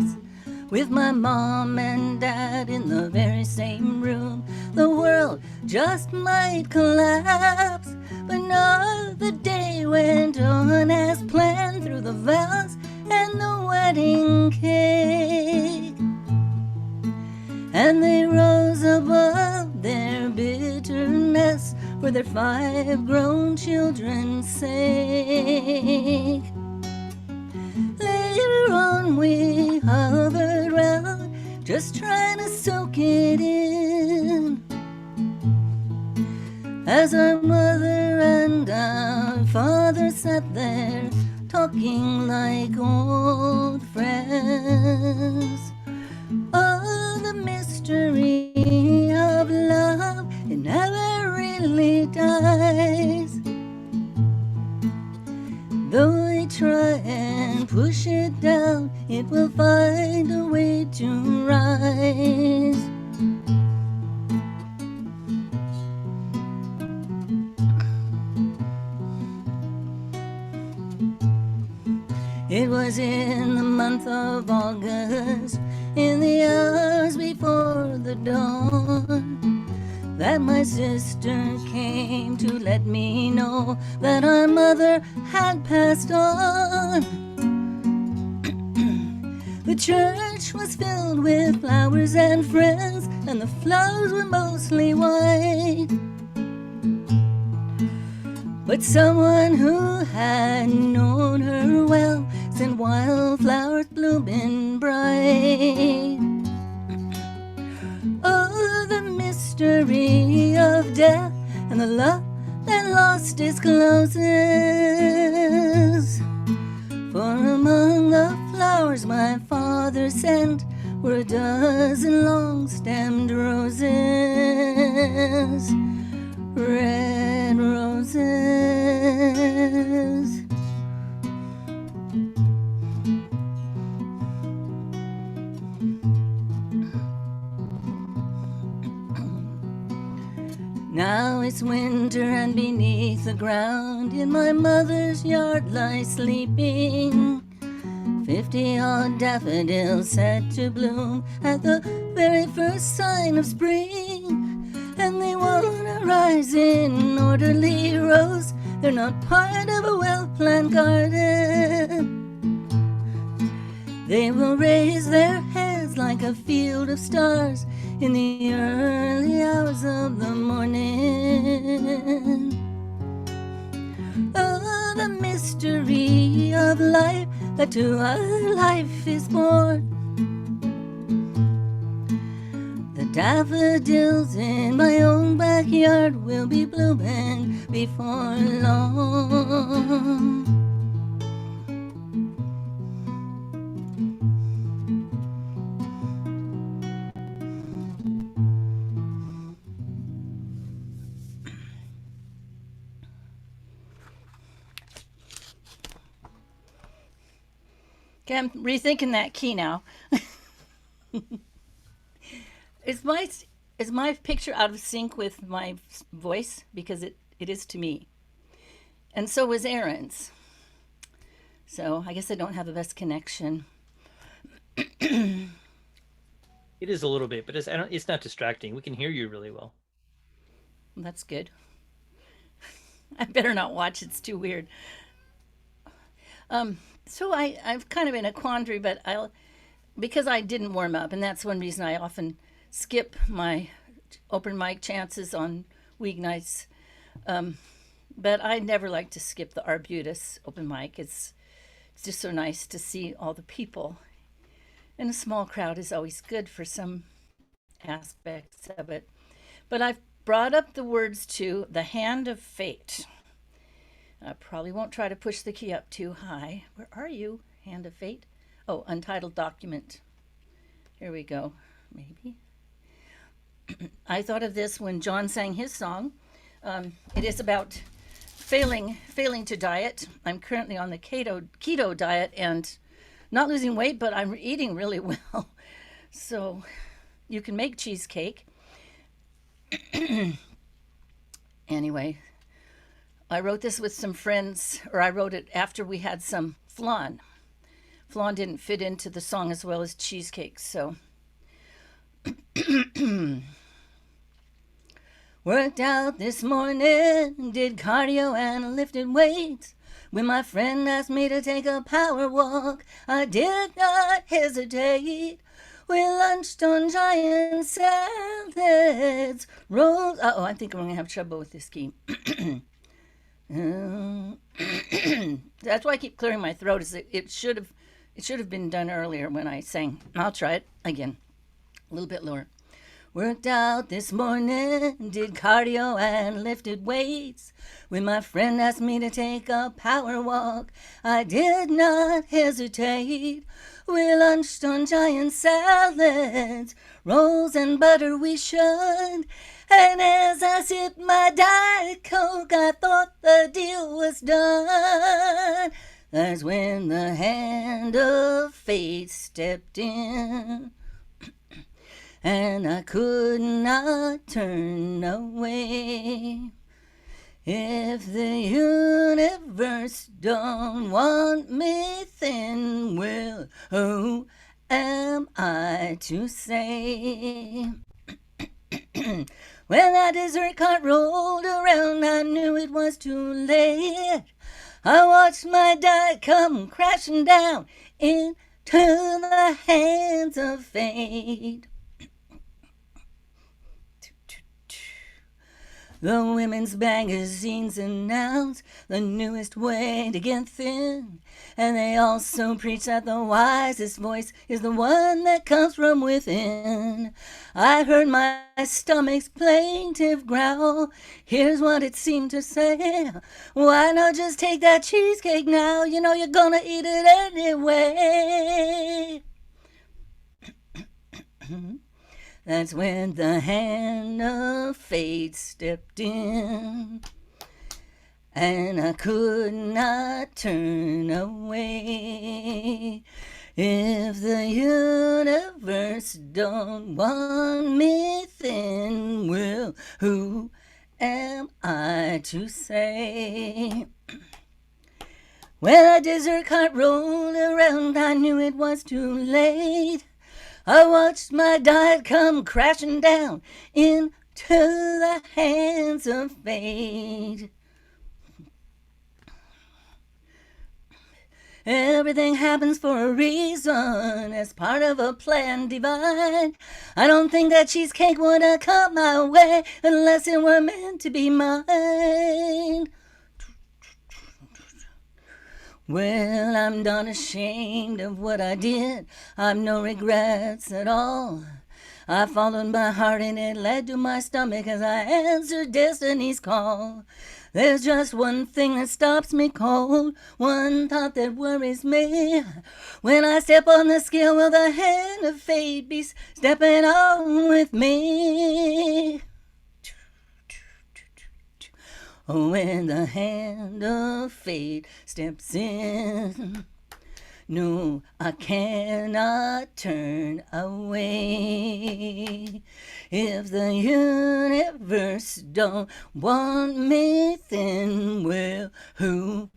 With my mom and dad in the very same room, the world just might collapse. But no, the day went on as planned through the vows and the wedding cake. And they rose above their bitterness for their 5 grown children's sake. Later on we hovered round, just trying to soak it in, as our mother and our father sat there talking like old friends. Oh, the mystery of love, it never really dies. Though we try and push it down, it will find a way to rise. It was in the month of August, in the hours before the dawn, that my sister came to let me know that our mother had passed on. The church was filled with flowers and friends, and the flowers were mostly white. But someone who had known her well sent wildflowers blooming bright. Oh, the mystery of death and the love that lost discloses. For among the flowers my father sent were a dozen long-stemmed roses, red roses. Now it's winter, and beneath the ground in my mother's yard lie sleeping 50-odd daffodils set to bloom at the very first sign of spring. And they won't rise in orderly rows, they're not part of a well-planned garden. They will raise their heads like a field of stars in the early hours of the morning. Oh, the mystery of life that to our life is born. The daffodils in my own backyard will be blooming before long. Okay, I'm rethinking that key now. Is my picture out of sync with my voice? Because it is to me. And so was Aaron's. So I guess I don't have the best connection. It is a little bit, but it's not distracting. We can hear you really well. That's good. I better not watch. It's too weird. So I'm kind of in a quandary, but because I didn't warm up, and that's one reason I often skip my open mic chances on weeknights. But I never like to skip the Arbutus open mic. It's just so nice to see all the people. And a small crowd is always good for some aspects of it. But I've brought up the words to The Hand of Fate. I probably won't try to push the key up too high. Where are you, Hand of Fate? Oh, untitled document. Here we go, maybe. I thought of this when John sang his song. It is about failing to diet. I'm currently on the keto diet and not losing weight, but I'm eating really well. So you can make cheesecake. Anyway, I wrote this with some friends, or I wrote it after we had some flan. Flan didn't fit into the song as well as cheesecake, so. Worked out this morning, did cardio and lifted weights. When my friend asked me to take a power walk, I did not hesitate. We lunched on giant salads, rolls. Uh-oh, I think I'm going to have trouble with this key. That's why I keep clearing my throat. Is it should have been done earlier when I sang. I'll try it again, a little bit lower. Worked out this morning, did cardio and lifted weights. When my friend asked me to take a power walk, I did not hesitate. We lunched on giant salads, rolls and butter we shunned. And as I sipped my Diet Coke, I thought the deal was done. That's when the hand of fate stepped in. And I could not turn away. If the universe don't want me, then well, who am I to say? When that dessert cart rolled around, I knew it was too late. I watched my diet come crashing down into the hands of fate. The women's magazines announce the newest way to get thin. And they also preach that the wisest voice is the one that comes from within. I heard my stomach's plaintive growl. Here's what it seemed to say. Why not just take that cheesecake now? You know you're gonna eat it anyway. That's when the hand of fate stepped in, and I could not turn away. If the universe don't want me, then well, who am I to say? When a dessert cart rolled around, I knew it was too late. I watched my diet come crashing down into the hands of fate. Everything happens for a reason, as part of a plan divine. I don't think that cheesecake would have come my way unless it were meant to be mine. Well, I'm done ashamed of what I did. I've no regrets at all. I followed my heart and it led to my stomach as I answered destiny's call. There's just one thing that stops me cold, one thought that worries me. When I step on the scale, will the hand of fate be stepping on with me? When the hand of fate steps in, no, I cannot turn away. If the universe don't want me, then well, who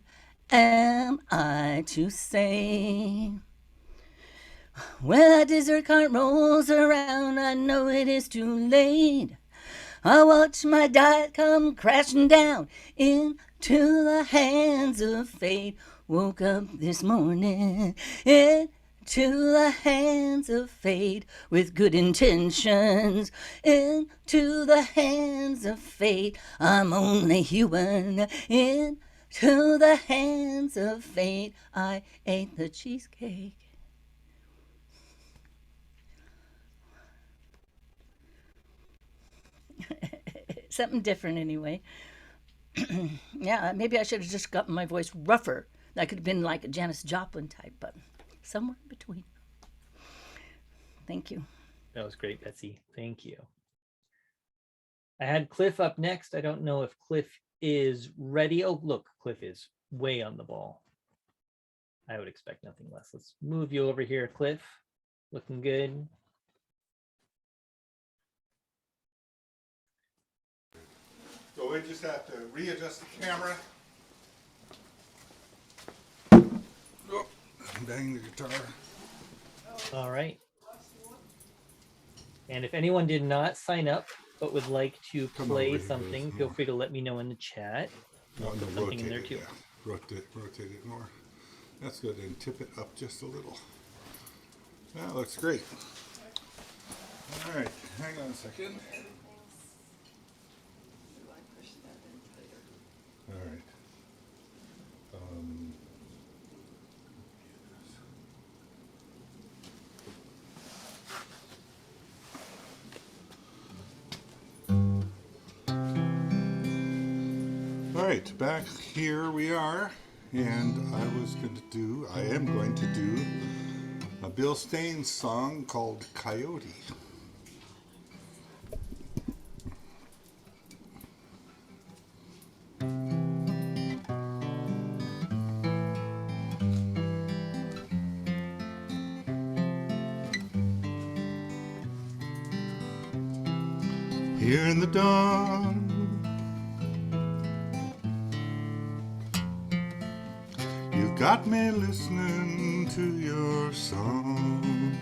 am I to say? When that desert cart rolls around, I know it is too late. I watch my diet come crashing down into the hands of fate. Woke up this morning into the hands of fate with good intentions. Into the hands of fate, I'm only human. Into the hands of fate, I ate the cheesecake. Something different anyway. Yeah, maybe I should have just gotten my voice rougher. That could have been like a Janis Joplin type, but somewhere in between. Thank you. That was great, Betsy. Thank you. I had Cliff up next. I don't know if Cliff is ready. Oh, look, Cliff is way on the ball. I would expect nothing less. Let's move you over here, Cliff. Looking good. So we just have to readjust the camera. Oh, bang the guitar. All right. And if anyone did not sign up but would like to Come play over here, something, Liz. feel free to let me know in the chat. No, I'll no, put something in there rotate too. it, yeah. Rotate it more. That's good. And tip it up just a little. That looks great. All right, hang on a second. All right. All right, back here we are, and I am going to do a Bill Staines song called Coyote. Here in the dawn, you've got me listening to your song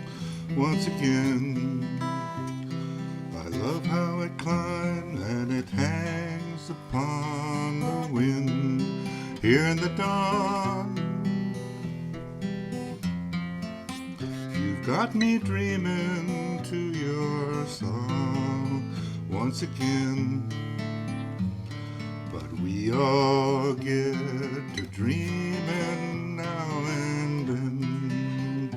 once again. I love how it climbs and it hangs upon the wind. Here in the dawn, you've got me dreaming to your song once again. But we all get to dreaming now and then.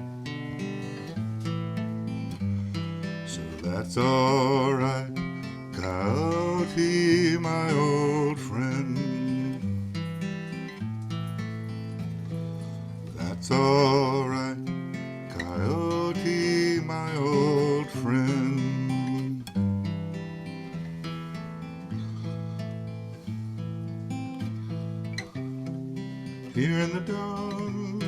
So that's alright, Coyote, my old friend. That's alright, Coyote, my old friend. Here in the dawn,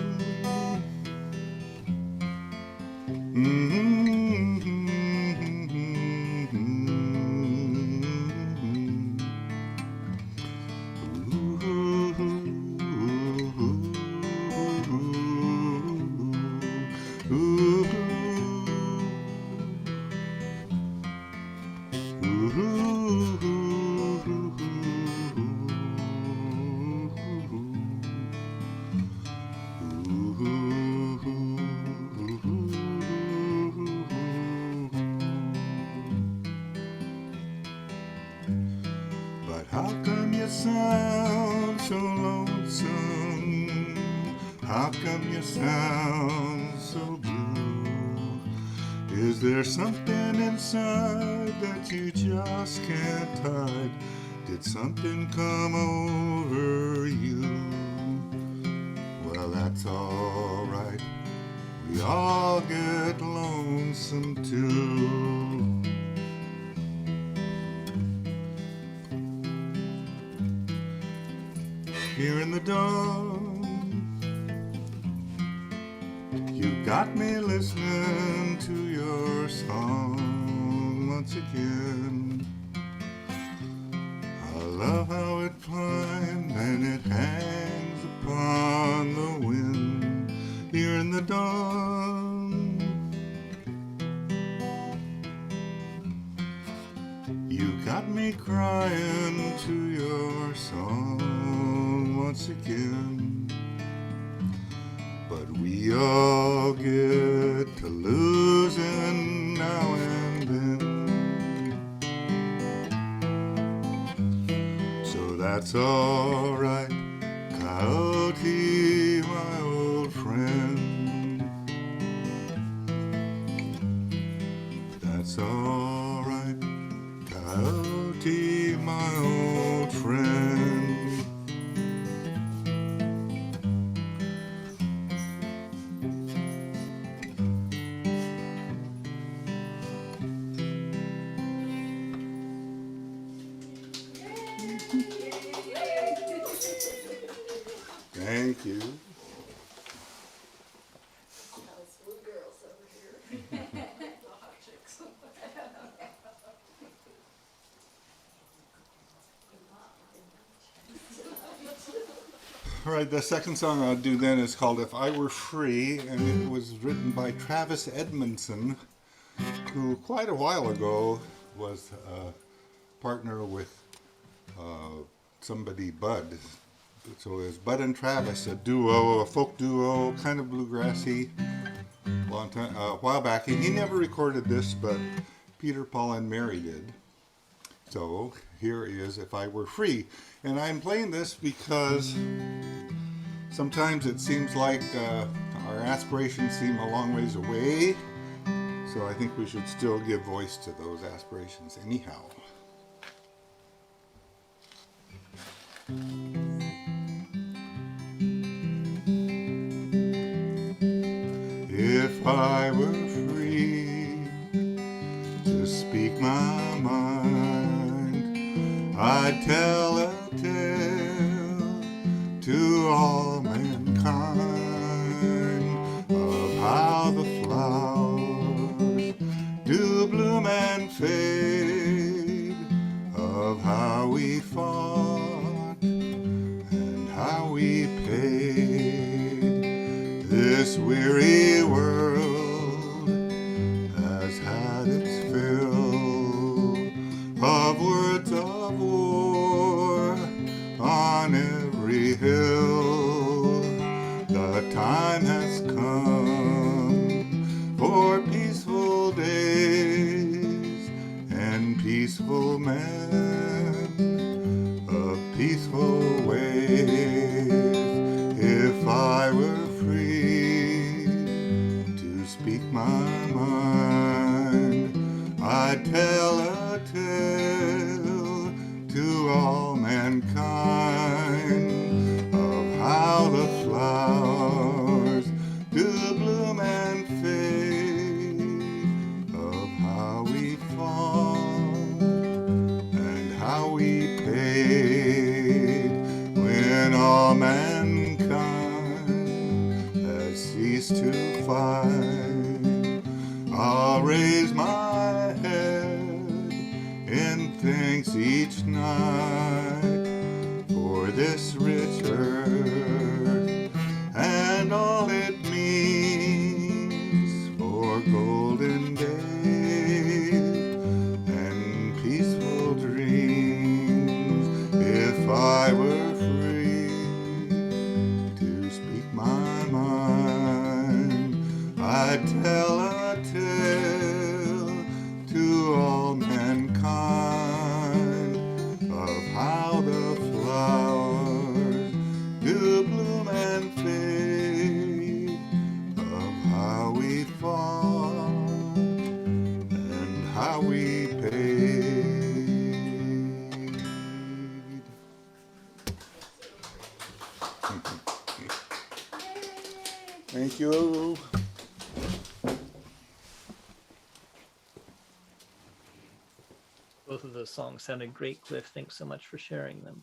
But how come you sound so lonesome How come you sound so blue? Is there something inside that you just can't hide? Did something come over you? Well, that's all right. We all get lonesome too. Here in the dark, you got me listening to your song once again. I love how it climbed and it hangs upon the wind. Here in the dawn, you got me crying to your song once again. But we all get to losing now and then. So that's all right, Coyote, my old friend. That's all right, Coyote, my old friend. Thank you. All right, the second song I'll do then is called If I Were Free, and it was written by Travis Edmondson, who quite a while ago was a partner with somebody, Bud. So it was Bud and Travis, a duo, a folk duo, kind of bluegrassy, a while back. And he never recorded this, but Peter, Paul, and Mary did. So here is If I Were Free. And I'm playing this because sometimes it seems like our aspirations seem a long ways away. So I think we should still give voice to those aspirations anyhow. If I were free to speak my mind, I'd tell a tale to all mankind of how the flowers do bloom and fade, of how we fought and how we paid. This weary world has had its fill of words of war on every hill. The time has come for peaceful days and peaceful men of peaceful ways. If I were free to speak my mind, I'd tell a tale to all mankind of how the flowers do bloom and fade, of how we fought and how we paid when all mankind has ceased to fight. I'll raise my head in thanks each night for this rich earth and all it means for golden days and peaceful dreams. If I were free to speak my mind, I'd tell a tale to all mankind of how the flowers do bloom and fade, go. Both of those songs sounded great, Cliff. Thanks so much for sharing them.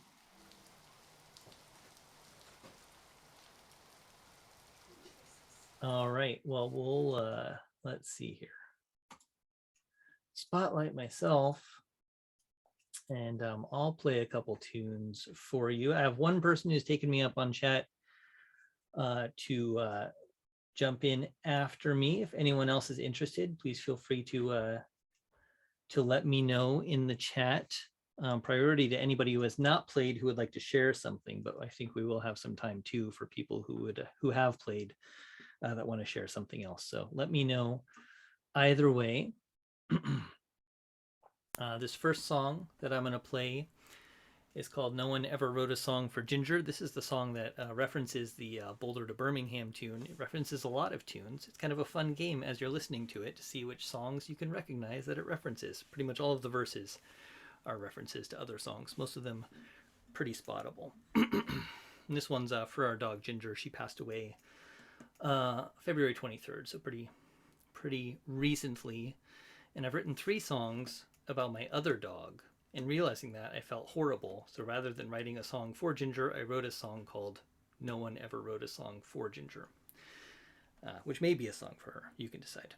All right, well, let's see here. Spotlight myself, and I'll play a couple tunes for you. I have one person who's taken me up on chat to jump in after me. If anyone else is interested, please feel free to let me know in the chat. Priority to anybody who has not played who would like to share something, but I think we will have some time too for people who have played that want to share something else. So let me know either way. This first song that I'm going to play is called No One Ever Wrote a Song for Ginger. This is the song that references the Boulder to Birmingham tune. It references a lot of tunes. It's kind of a fun game as you're listening to it to see which songs you can recognize that it references. Pretty much all of the verses are references to other songs, most of them pretty spottable. And this one's for our dog Ginger. She passed away February 23rd, so pretty recently. And I've written 3 songs about my other dog, and realizing that I felt horrible. So rather than writing a song for Ginger, I wrote a song called No One Ever Wrote a Song for Ginger, which may be a song for her. You can decide.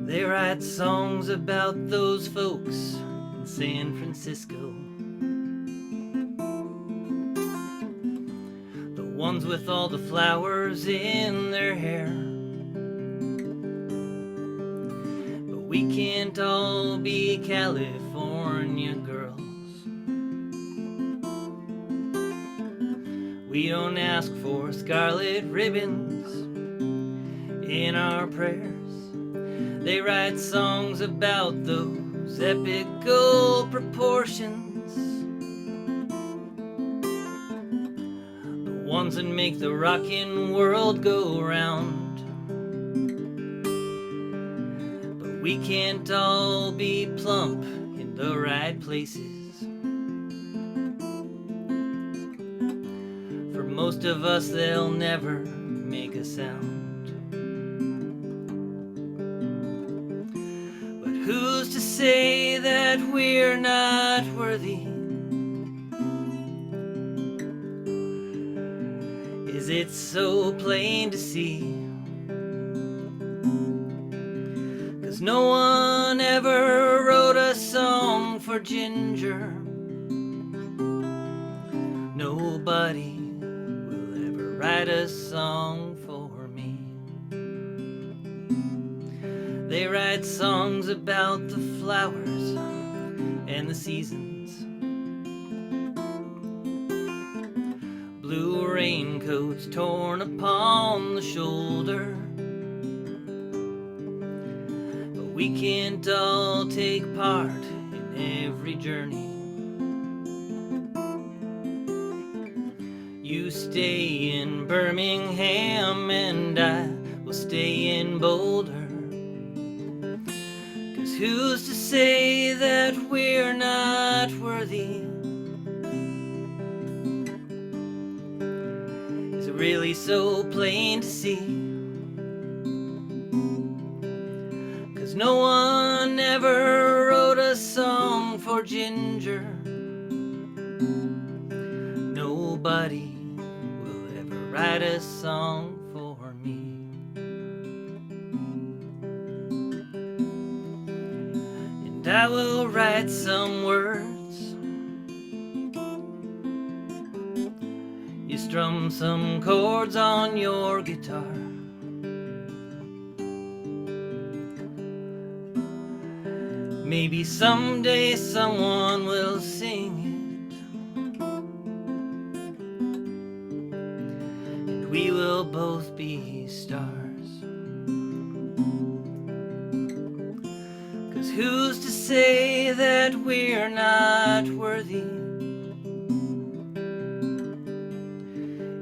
They write songs about those folks in San Francisco, the ones with all the flowers in their hair. But we can't all be California girls. We don't ask for scarlet ribbons in our prayers. They write songs about those epical proportions, the ones that make the rockin' world go round. But we can't all be plump in the right places. For most of us, they'll never make a sound. Who's to say that we're not worthy? Is it so plain to see? 'Cause no one ever wrote a song for Ginger. Nobody will ever write a song for me. They write songs about the flowers and the seasons, blue raincoats torn upon the shoulder. But we can't all take part in every journey. You stay in Birmingham and I will stay in Boulder. Who's to say that we're not worthy? Is it really so plain to see? 'Cause no one ever wrote a song for Ginger. Nobody will ever write a song for me. I will write some words. You strum some chords on your guitar. Maybe someday someone will sing it, and we will both be stars. Who's to say that we're not worthy?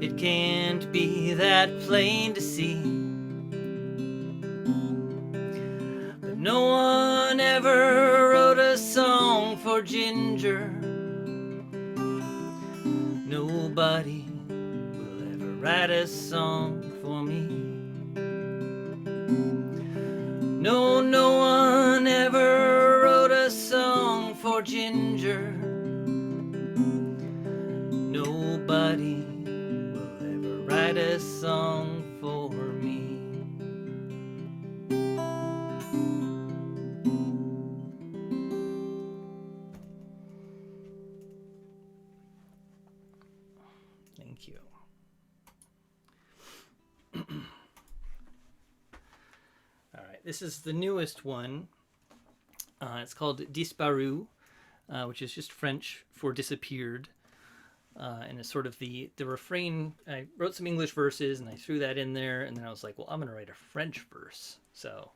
It can't be that plain to see. No one ever wrote a song for Ginger. Nobody will ever write a song for me. No, no one ever wrote a song for Ginger. Nobody will ever write a song for me. Thank you. All right, this is the newest one. It's called Disparu, which is just French for disappeared. And it's sort of the refrain. I wrote some English verses and I threw that in there, and then I was like, well, I'm going to write a French verse. So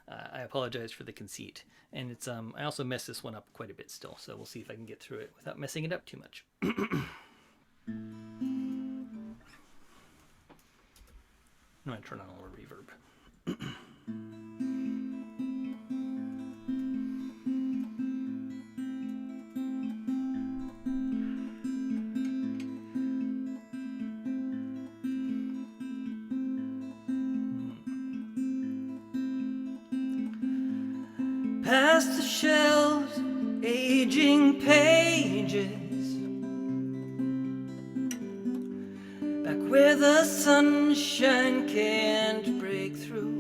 I apologize for the conceit. And it's I also messed this one up quite a bit still, so we'll see if I can get through it without messing it up too much. I'm going to turn on a little reverb. Past the shelves, aging pages, back where the sunshine can't break through.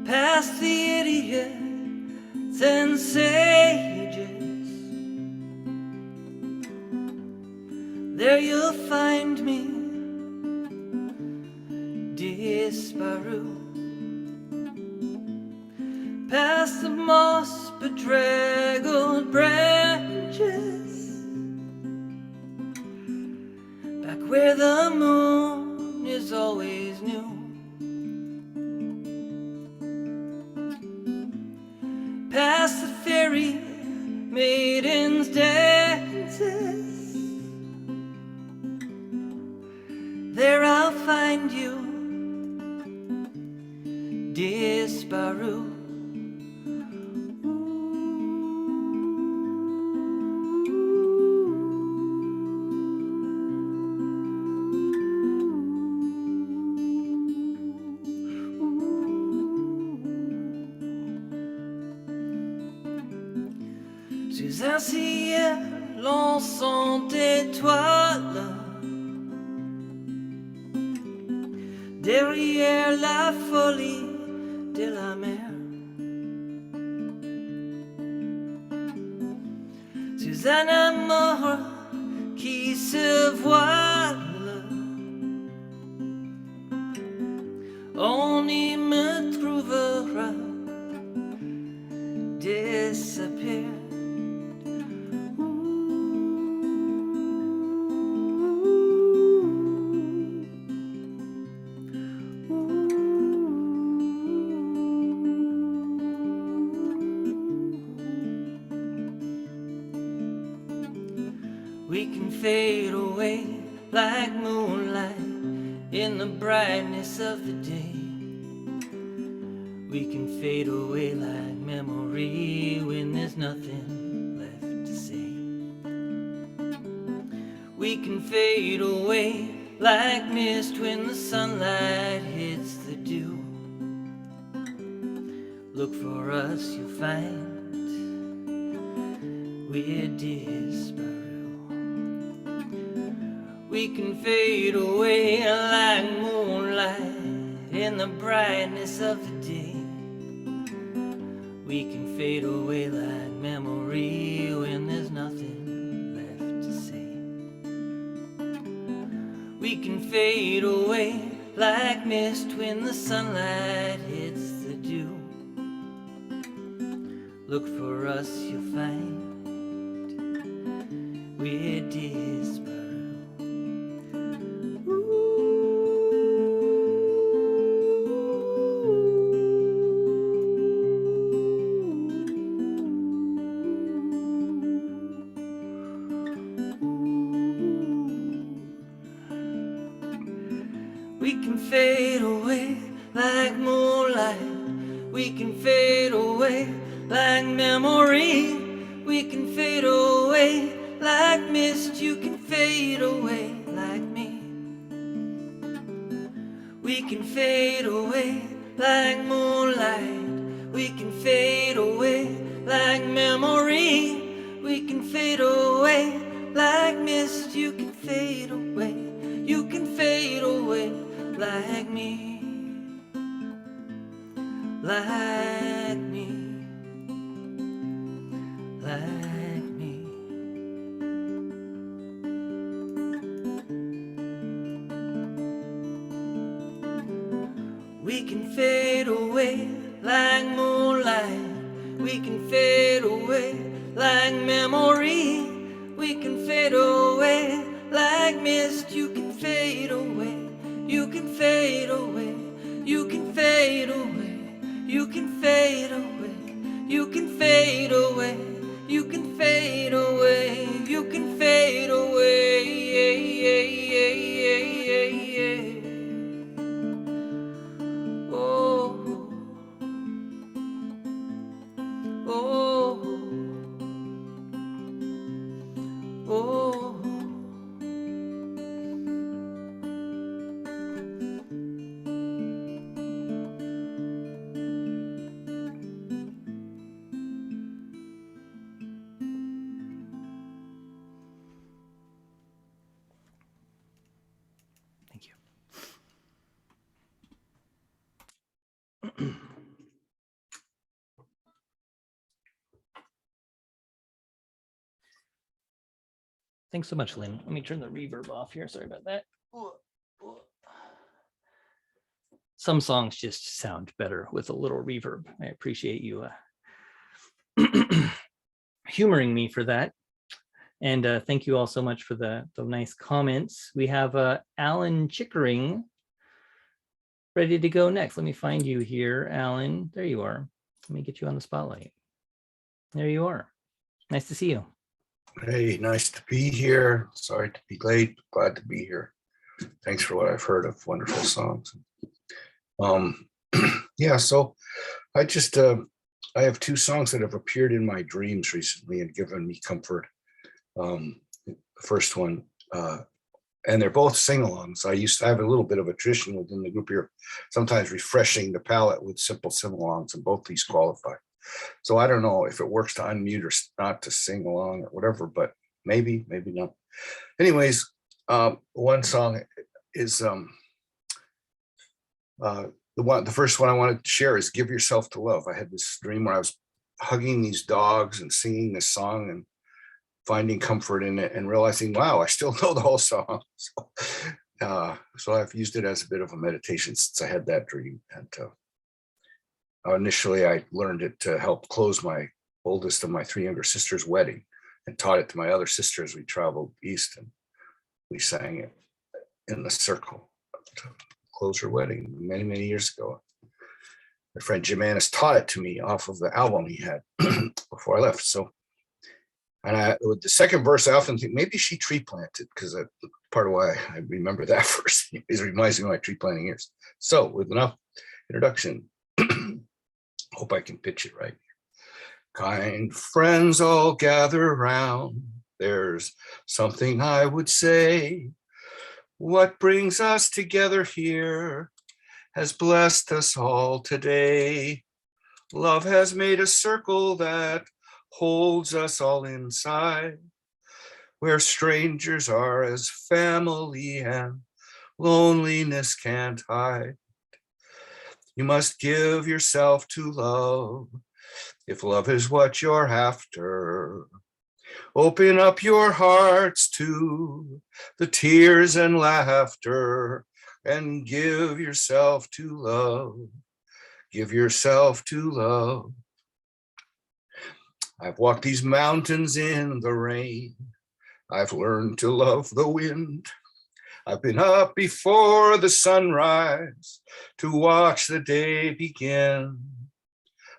Past the idiots and sages, there you'll find me, Disparu. Past the moss bedraggled branches, back where the moon is always new. Past the fairy maidens' dances, there I'll find you, Disparu. Suis un ciel lançant étoiles derrière la folie de la mer. Suis un amour qui se voile, on y me trouvera, disappear. We can fade away like moonlight in the brightness of the day. We can fade away like memory when there's nothing left to say. We can fade away like mist when the sunlight hits the dew. Look for us, you'll find we're Disparu. We can fade away like moonlight in the brightness of the day. We can fade away like memory when there's nothing left to say. We can fade away like mist when the sunlight hits the dew. Look for us, you'll find we're Disparu. We can fade away like moonlight. We can fade away like memory. We can fade away like mist. You can fade away like me. We can fade away like moonlight. We can fade away like memory. We can fade away like mist. You can fade away. You can fade away like me. Like me. Like me. We can fade away like moonlight. We can fade away like memory. We can fade away like mist. You can fade away. You can fade away. You can fade away. You can fade away. You can fade away. You can fade away. You can fade away. Oh, oh, oh. Thank you. Thanks so much, Lynn. Let me turn the reverb off here. Sorry about that. Some songs just sound better with a little reverb. I appreciate you humoring me for that. And thank you all so much for the nice comments. We have Alan Chickering ready to go next. Let me find you here, Alan. There you are. Let me get you on the spotlight. There you are. Nice to see you. Hey, nice to be here. Sorry to be late, but glad to be here. Thanks for what I've heard of wonderful songs. Yeah, so I just I have two songs that have appeared in my dreams recently and given me comfort. The first one, and they're both sing-alongs. I used to have a little bit of a tradition within the group here, sometimes refreshing the palette with simple sing-alongs, and both these qualify. So I don't know if it works to unmute or not to sing along or whatever, but maybe not. Anyways, one song is the first one I wanted to share is "Give Yourself to Love." I had this dream where I was hugging these dogs and singing this song and finding comfort in it and realizing, wow, I still know the whole song. So I've used it as a bit of a meditation since I had that dream. And initially I learned it to help close my oldest of my three younger sisters' wedding and taught it to my other sister as we traveled east, and we sang it in the circle to close her wedding many years ago. My friend Jim Annis taught it to me off of the album he had before I left. So, and with the second verse, I often think maybe she tree planted, because that's part of why I remember that verse. It reminds me of my tree planting years. So with enough introduction, hope I can pitch it right. Kind friends all gather round. There's something I would say. What brings us together here has blessed us all today. Love has made a circle that holds us all inside, where strangers are as family and loneliness can't hide. You must give yourself to love if love is what you're after. Open up your hearts to the tears and laughter and give yourself to love. Give yourself to love. I've walked these mountains in the rain. I've learned to love the wind. I've been up before the sunrise to watch the day begin.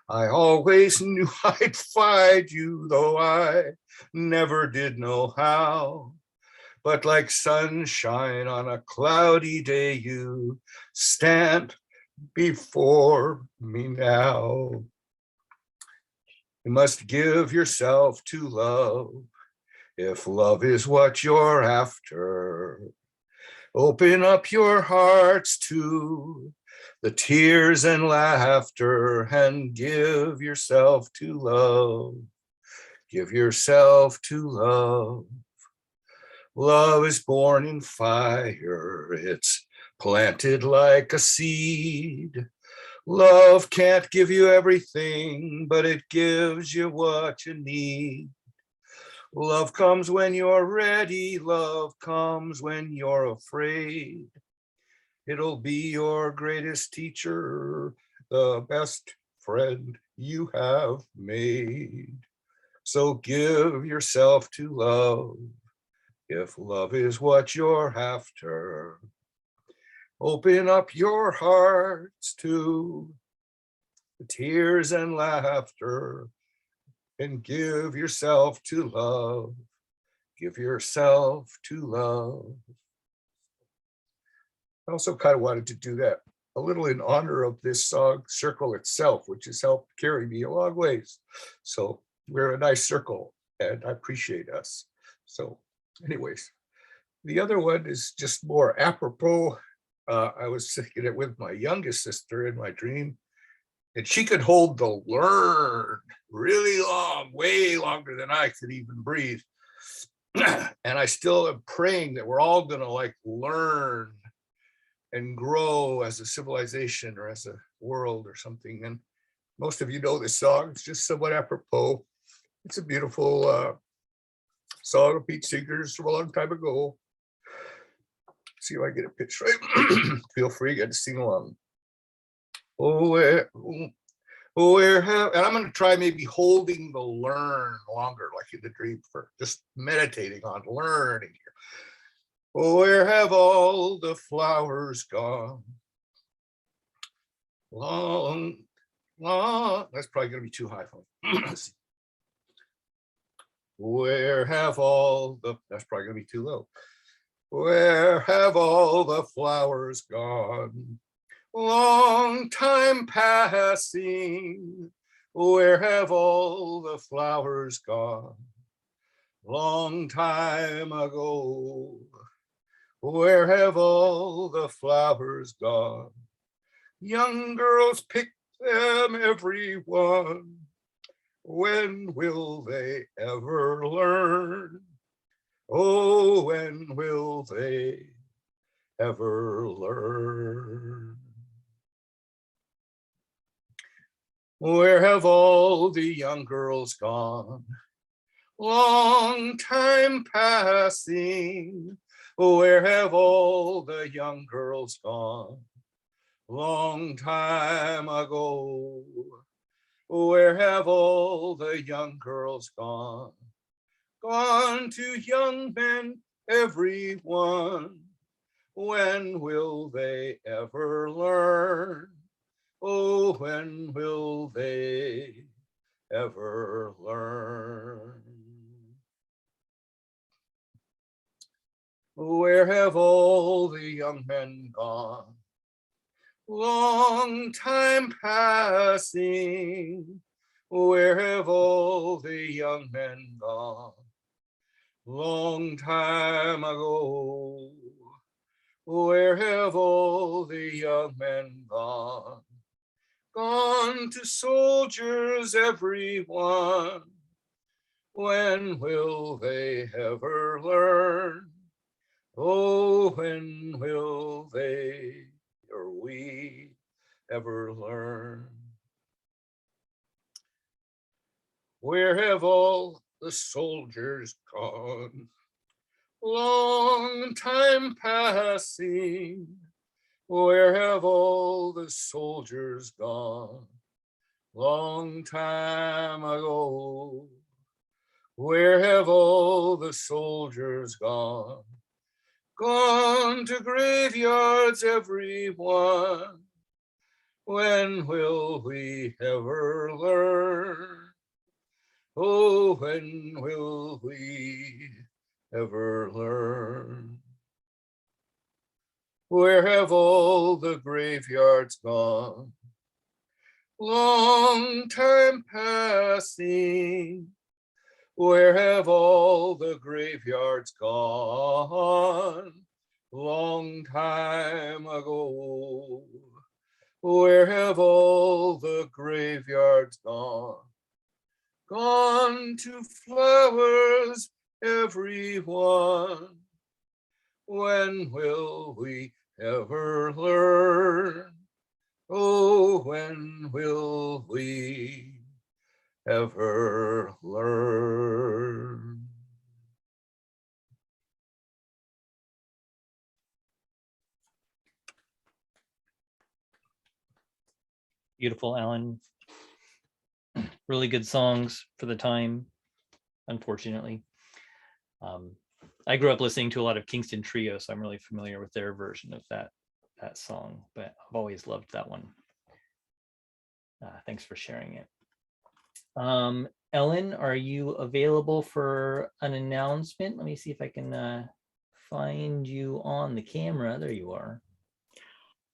I always knew I'd find you, though I never did know how. But like sunshine on a cloudy day, you stand before me now. You must give yourself to love if love is what you're after. Open up your hearts to the tears and laughter and give yourself to love. Give yourself to love. Love is born in fire. It's planted like a seed. Love can't give you everything, but it gives you what you need. Love comes when you're ready. Love comes when you're afraid. It'll be your greatest teacher, the best friend you have made. So give yourself to love if love is what you're after. Open up your hearts to the tears and laughter and give yourself to love. Give yourself to love. I also kind of wanted to do that a little in honor of this song circle itself, which has helped carry me a long ways. So we're a nice circle and I appreciate us. So anyways, the other one is just more apropos. I was singing it with my youngest sister in my dream, and she could hold the learn really long, way longer than I could even breathe. And I still am praying that we're all gonna like learn and grow as a civilization or as a world or something. And most of you know this song. It's just somewhat apropos. It's a beautiful song of Pete Seeger's from a long time ago. See if I get a pitch right. Feel free, get to sing along. Oh, where have, and I'm going to try maybe holding the learn longer, like in the dream, for just meditating on learning here. Oh, where have all the flowers gone? Long, long, that's probably going to be too high for me. Where have all the, that's probably going to be too low. Where have all the flowers gone? Long time passing. Where have all the flowers gone? Long time ago. Where have all the flowers gone? Young girls pick them, every one. When will they ever learn? Oh, when will they ever learn? Where have all the young girls gone? Long time passing. Where have all the young girls gone? Long time ago. Where have all the young girls gone? Gone to young men, everyone. When will they ever learn? Oh, when will they ever learn? Where have all the young men gone? Long time passing. Where have all the young men gone? Long time ago. Where have all the young men gone? Gone to soldiers, everyone. When will they ever learn? Oh, when will they or we ever learn? Where have all the soldiers gone? Long time passing. Where have all the soldiers gone? Long time ago. Where have all the soldiers gone? Gone to graveyards, everyone. When will we ever learn? Oh, when will we ever learn? Where have all the graveyards gone? Long time passing, where have all the graveyards gone? Long time ago, where have all the graveyards gone? Gone to flowers, everyone. When will we ever learn? Oh, when will we ever learn? Beautiful, Alan. Really good songs for the time, unfortunately. I grew up listening to a lot of Kingston Trio, so I'm really familiar with their version of that song, but I've always loved that one. Thanks for sharing it. Ellen, are you available for an announcement? Let me see if I can find you on the camera. There you are.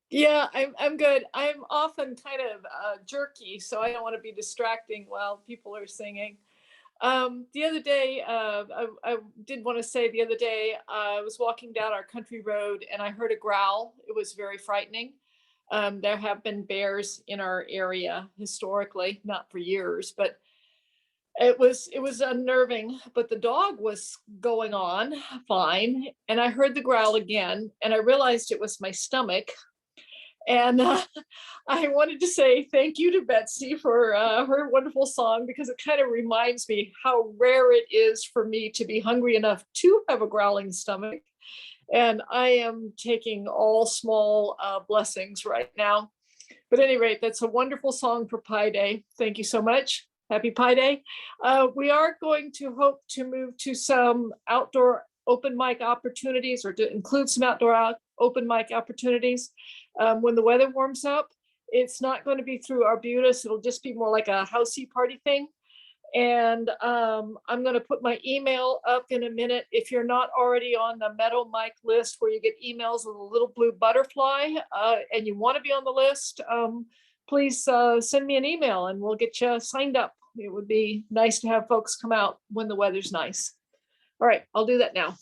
Yeah, I'm good. I'm often kind of jerky, so I don't want to be distracting while people are singing. The other day, I did want to say the other day, I was walking down our country road and I heard a growl. It was very frightening. There have been bears in our area historically, not for years, but it was unnerving. But the dog was going on fine, and I heard the growl again, and I realized it was my stomach. And I wanted to say thank you to Betsy for her wonderful song, because it kind of reminds me how rare it is for me to be hungry enough to have a growling stomach. And I am taking all small blessings right now. But at any rate, that's a wonderful song for Pi Day. Thank you so much. Happy Pi Day. We are going to hope to move to some outdoor open mic opportunities, or to include some outdoor open mic opportunities when the weather warms up. It's not going to be through Arbutus. It'll just be more like a housey party thing. And I'm going to put my email up in a minute. If you're not already on the Meadow Mic list, where you get emails with a little blue butterfly, and you want to be on the list, please send me an email and we'll get you signed up. It would be nice to have folks come out when the weather's nice. All right, I'll do that now.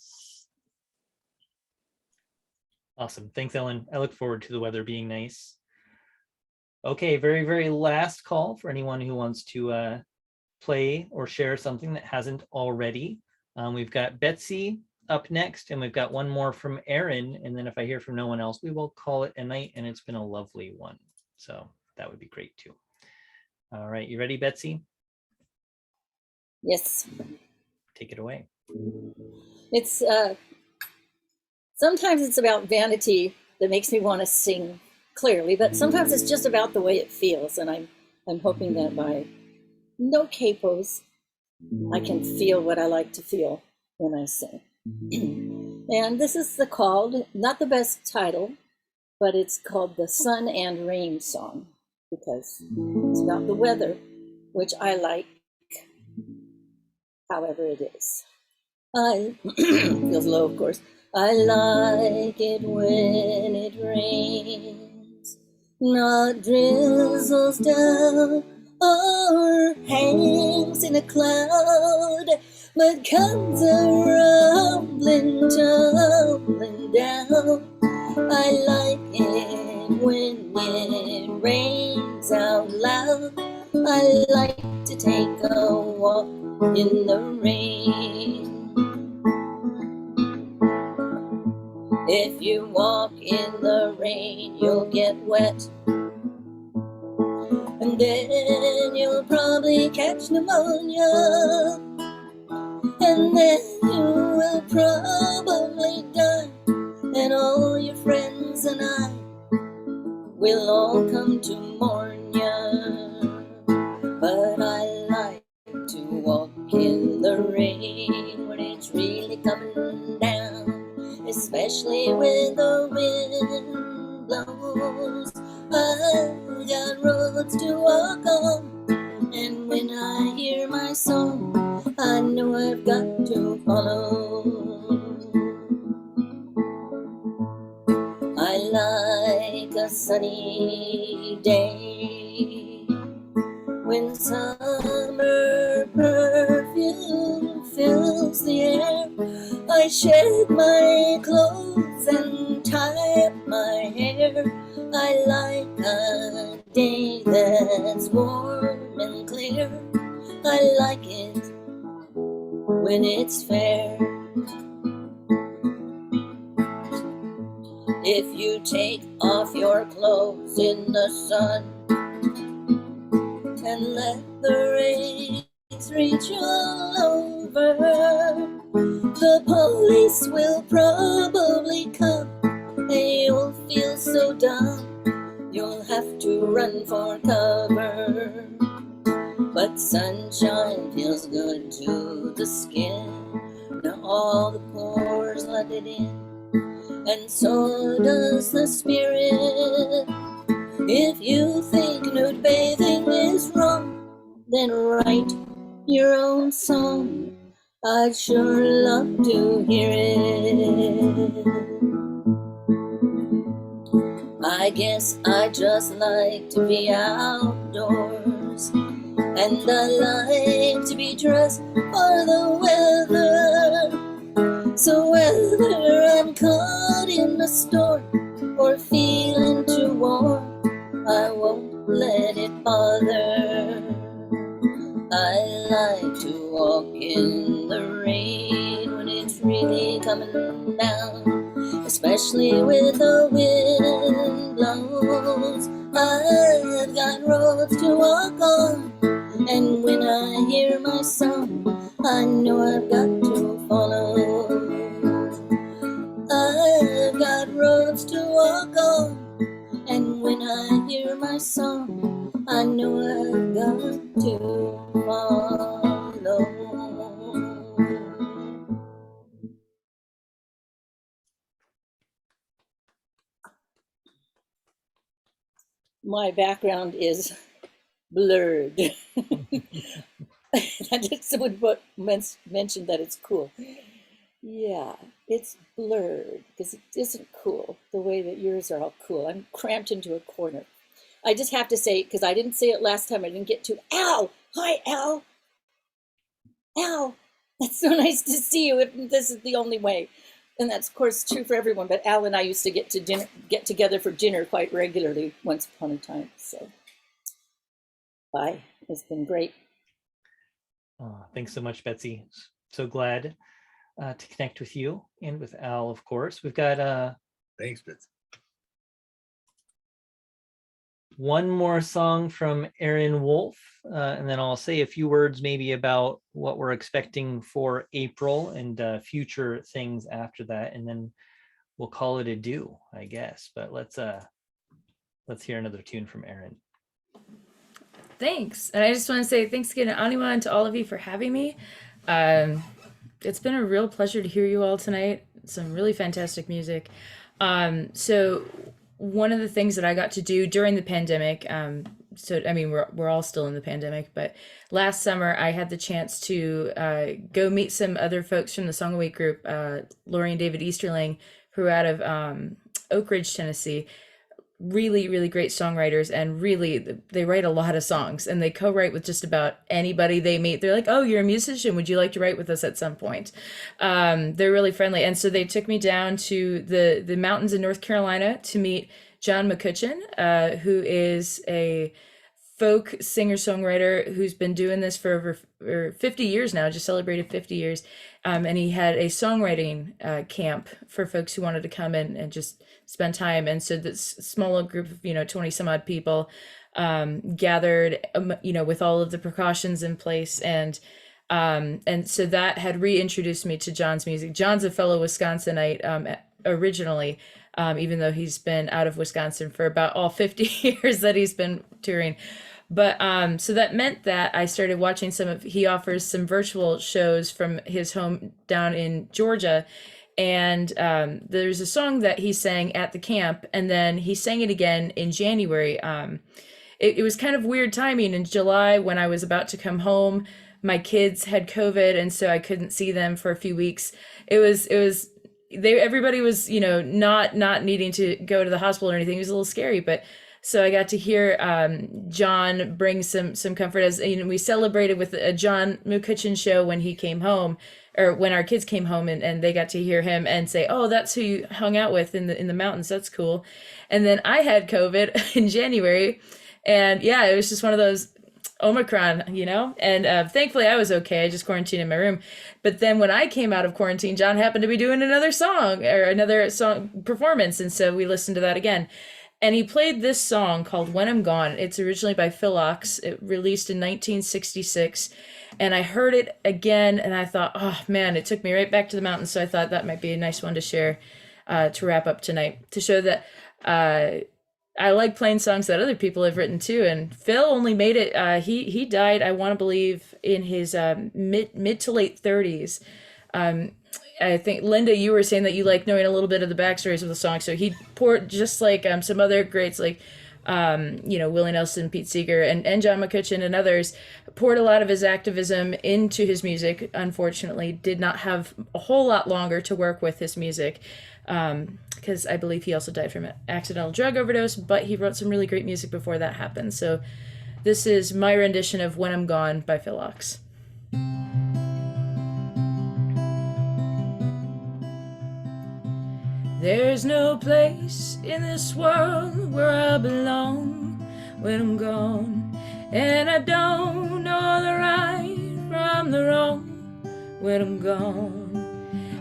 Awesome. Thanks, Ellen. I look forward to the weather being nice. Okay, very, very last call for anyone who wants to play or share something that hasn't already. We've got Betsy up next, and we've got one more from Aaron. And then if I hear from no one else, we will call it a night, and it's been a lovely one. So that would be great too. All right, you ready, Betsy? Yes. Take it away. It's sometimes it's about vanity that makes me want to sing clearly, but sometimes it's just about the way it feels. And I'm hoping that by no capos, I can feel what I like to feel when I sing. And this is called, not the best title, but it's called the Sun and Rain Song, because it's about the weather, which I like, however it is. Feels low, of course. I like it when it rains, not drizzles down or hangs in a cloud, but comes a rumbling, tumbling down. I like it when it rains out loud. I like to take a walk in the rain. If you walk in the rain, you'll get wet, and then you'll probably catch pneumonia, and then you will probably die, and all your friends and I will all come to mourn ya. But I like to walk in the rain when it's really coming down, especially when the wind blows. I've got roads to walk on, and when I hear my song, I know I've got to follow. I a sunny day, when summer perfume fills the air, I shed my clothes and tie up my hair. I like a day that's warm and clear. I like it when it's fair. If you take off your clothes in the sun and let the rays reach all over, the police will probably come, and you'll feel so dumb, you'll have to run for cover. But sunshine feels good to the skin, now all the pores let it in, and so does the spirit. If you think nude bathing is wrong, then write your own song. I'd sure love to hear it. I guess I just like to be outdoors, and I like to be dressed for the weather. So whether I'm caught in a storm or feeling too warm, I won't let it bother. I like to walk in the rain when it's really coming down, especially when the wind blows. I've got roads to walk on, and when I hear my song, I know I've got to follow. I've got roads to walk on, and when I hear my song, I know I've got to follow. My background is blurred. I just would mention that it's cool. Yeah, it's blurred because it isn't cool the way that yours are all cool. I'm cramped into a corner. I just have to say, because I didn't say it last time, I didn't get to, Al! Hi, Al! Al! That's so nice to see you if this is the only way. And that's, of course, true for everyone, but Al and I used to get together for dinner quite regularly once upon a time, so. Bye, it's been great. Oh, thanks so much, Betsy. So glad to connect with you and with Al, of course. We've got Thanks, Betsy. one more song from Aaron Wolf, and then I'll say a few words maybe about what we're expecting for April and future things after that, and then we'll call it a do, I guess. But let's hear another tune from Aaron. Thanks. And I just want to say thanks again to Anima and to all of you for having me. It's been a real pleasure to hear you all tonight. Some really fantastic music. So one of the things that I got to do during the pandemic, so I mean, we're all still in the pandemic, but last summer I had the chance to go meet some other folks from the Song Awake group, Lori and David Easterling, who are out of Oak Ridge, Tennessee. Really, really great songwriters, and really they write a lot of songs, and they co-write with just about anybody they meet. They're like, oh, you're a musician, would you like to write with us at some point? They're really friendly, and so they took me down to the mountains in North Carolina to meet John McCutcheon, who is a folk singer-songwriter who's been doing this for over 50 years now, just celebrated 50 years. And he had a songwriting camp for folks who wanted to come in and just spend time. And so this small group of, 20 some odd people gathered, with all of the precautions in place. And so that had reintroduced me to John's music. John's a fellow Wisconsinite originally, even though he's been out of Wisconsin for about all 50 years that he's been touring. But so that meant that I started watching he offers some virtual shows from his home down in Georgia. And there's a song that he sang at the camp, and then he sang it again in January. It was kind of weird timing. In July, when I was about to come home, my kids had COVID, and so I couldn't see them for a few weeks. It was everybody was, not needing to go to the hospital or anything. It was a little scary, but so I got to hear John bring some comfort, as we celebrated with a John McCutcheon show when he came home, or when our kids came home, and they got to hear him and say, "Oh, that's who you hung out with in the mountains. That's cool." And then I had COVID in January, and yeah, it was just one of those Omicron, and thankfully I was okay. I just quarantined in my room. But then when I came out of quarantine, John happened to be doing another song performance. And so we listened to that again. And he played this song called When I'm Gone. It's originally by Phil Ochs. It released in 1966. And I heard it again and I thought, oh man, it took me right back to the mountains. So I thought that might be a nice one to share to wrap up tonight, to show that I like playing songs that other people have written too. And Phil only made it, he died, I want to believe, in his mid to late 30s. I think, Linda, you were saying that you like knowing a little bit of the backstories of the song. So he poured, just like some other greats like, Willie Nelson, Pete Seeger, and John McCutcheon and others, poured a lot of his activism into his music. Unfortunately, did not have a whole lot longer to work with his music. Because I believe he also died from an accidental drug overdose, but he wrote some really great music before that happened. So this is my rendition of When I'm Gone by Phil Ochs. There's no place in this world where I belong when I'm gone, and I don't know the right from the wrong when I'm gone.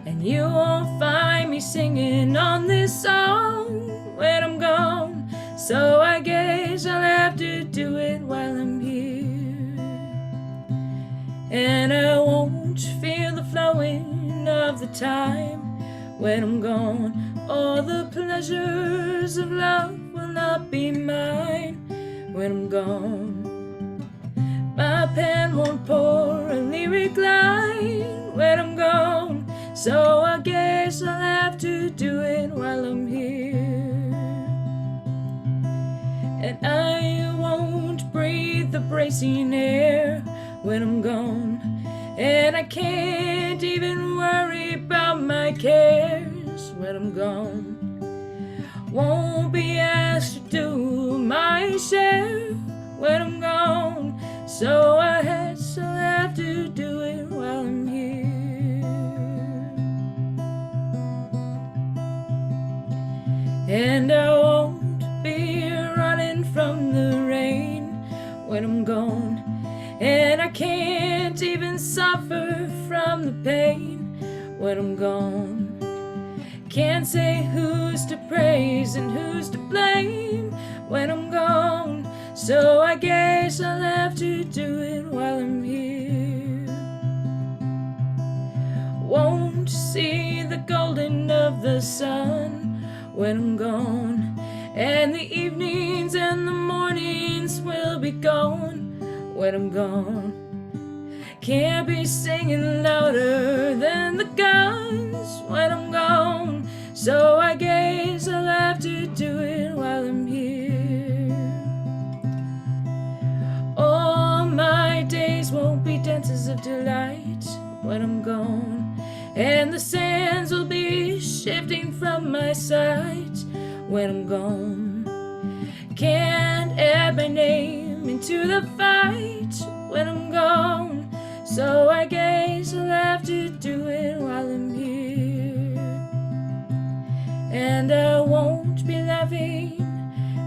And you won't find me singing on this song when I'm gone, so I guess I'll have to do it while I'm here. And I won't feel the flowing of the time when I'm gone. All the pleasures of love will not be mine when I'm gone. My pen won't pour a lyric line when I'm gone, so I guess I'll have to do it while I'm here. And I won't breathe the bracing air when I'm gone, and I can't even worry about my cares when I'm gone. Won't be asked to do my share when I'm gone, so I have to do it while I'm here. And I won't be running from the rain when I'm gone, and I can't even suffer from the pain when I'm gone. Can't say who's to praise and who's to blame when I'm gone, so I guess I'll have to do it while I'm here. Won't see the golden of the sun when I'm gone, and the evenings and the mornings will be gone when I'm gone. Can't be singing louder than the guns when I'm gone, so I guess I'll have to do it while I'm here. All my days won't be dances of delight when I'm gone, and the sands will be shifting from my sight when I'm gone. Can't add my name into the fight when I'm gone, so I guess I'll have to do it while I'm here. And I won't be laughing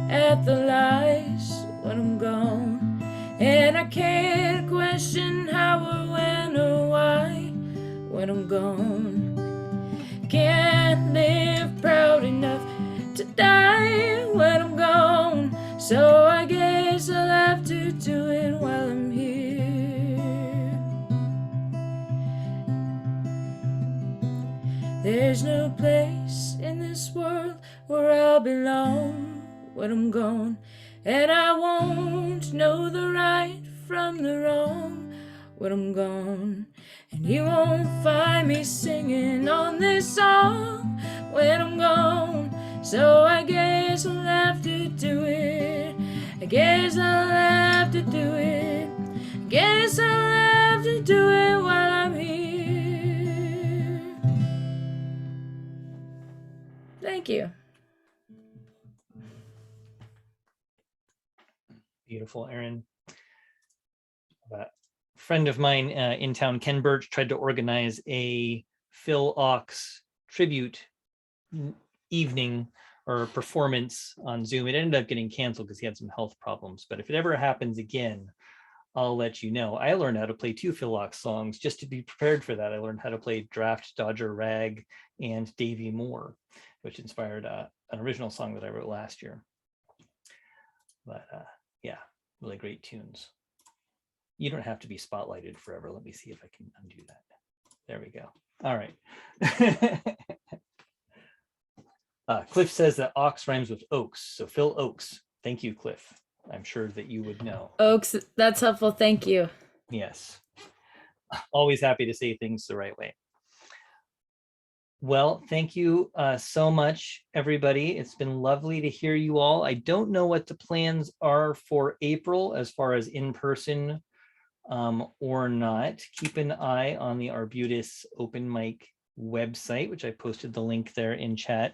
at the lies when I'm gone, and I can't question how or when or why when I'm gone. Can't live proud enough to die when I'm gone, so I guess I'll have to do it while I'm here. There's no place in this world where I'll belong when I'm gone, and I won't know the right from the wrong when I'm gone. And you won't find me singing on this song when I'm gone, so I guess I'll have to do it. I guess I'll have to do it. Guess I'll have to do it while I'm here. Thank you. Beautiful, Erin. A friend of mine in town, Ken Birch, tried to organize a Phil Ox tribute evening or performance on Zoom. It ended up getting canceled because he had some health problems. But if it ever happens again, I'll let you know. I learned how to play 2 Phil Ox songs just to be prepared for that. I learned how to play Draft Dodger Rag and Davy Moore, which inspired an original song that I wrote last year. But yeah, really great tunes. You don't have to be spotlighted forever. Let me see if I can undo that. There we go. All right. Cliff says that ox rhymes with oaks. So Phil Oaks. Thank you, Cliff. I'm sure that you would know. Oaks, that's helpful. Thank you. Yes. Always happy to say things the right way. Well, thank you so much, everybody. It's been lovely to hear you all. I don't know what the plans are for April as far as in-person or not. Keep an eye on the Arbutus open mic website, which I posted the link there in chat.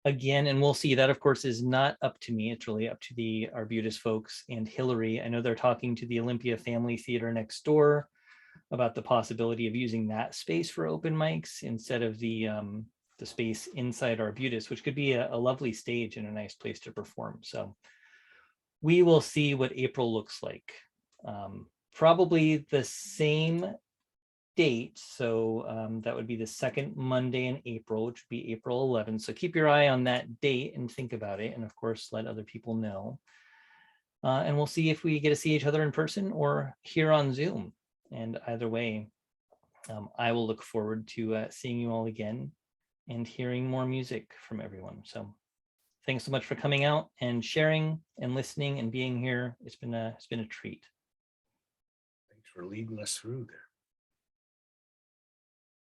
Again, and we'll see, that of course is not up to me. It's really up to the Arbutus folks and Hillary. I know they're talking to the Olympia Family Theater next door about the possibility of using that space for open mics instead of the space inside Arbutus, which could be a lovely stage and a nice place to perform. So we will see what April looks like. Probably the same date. So that would be the second Monday in April, which would be April 11th. So keep your eye on that date and think about it. And of course, let other people know. And we'll see if we get to see each other in person or here on Zoom. And either way, I will look forward to seeing you all again and hearing more music from everyone. So thanks so much for coming out and sharing and listening and being here. It's been a treat. Thanks for leading us through there.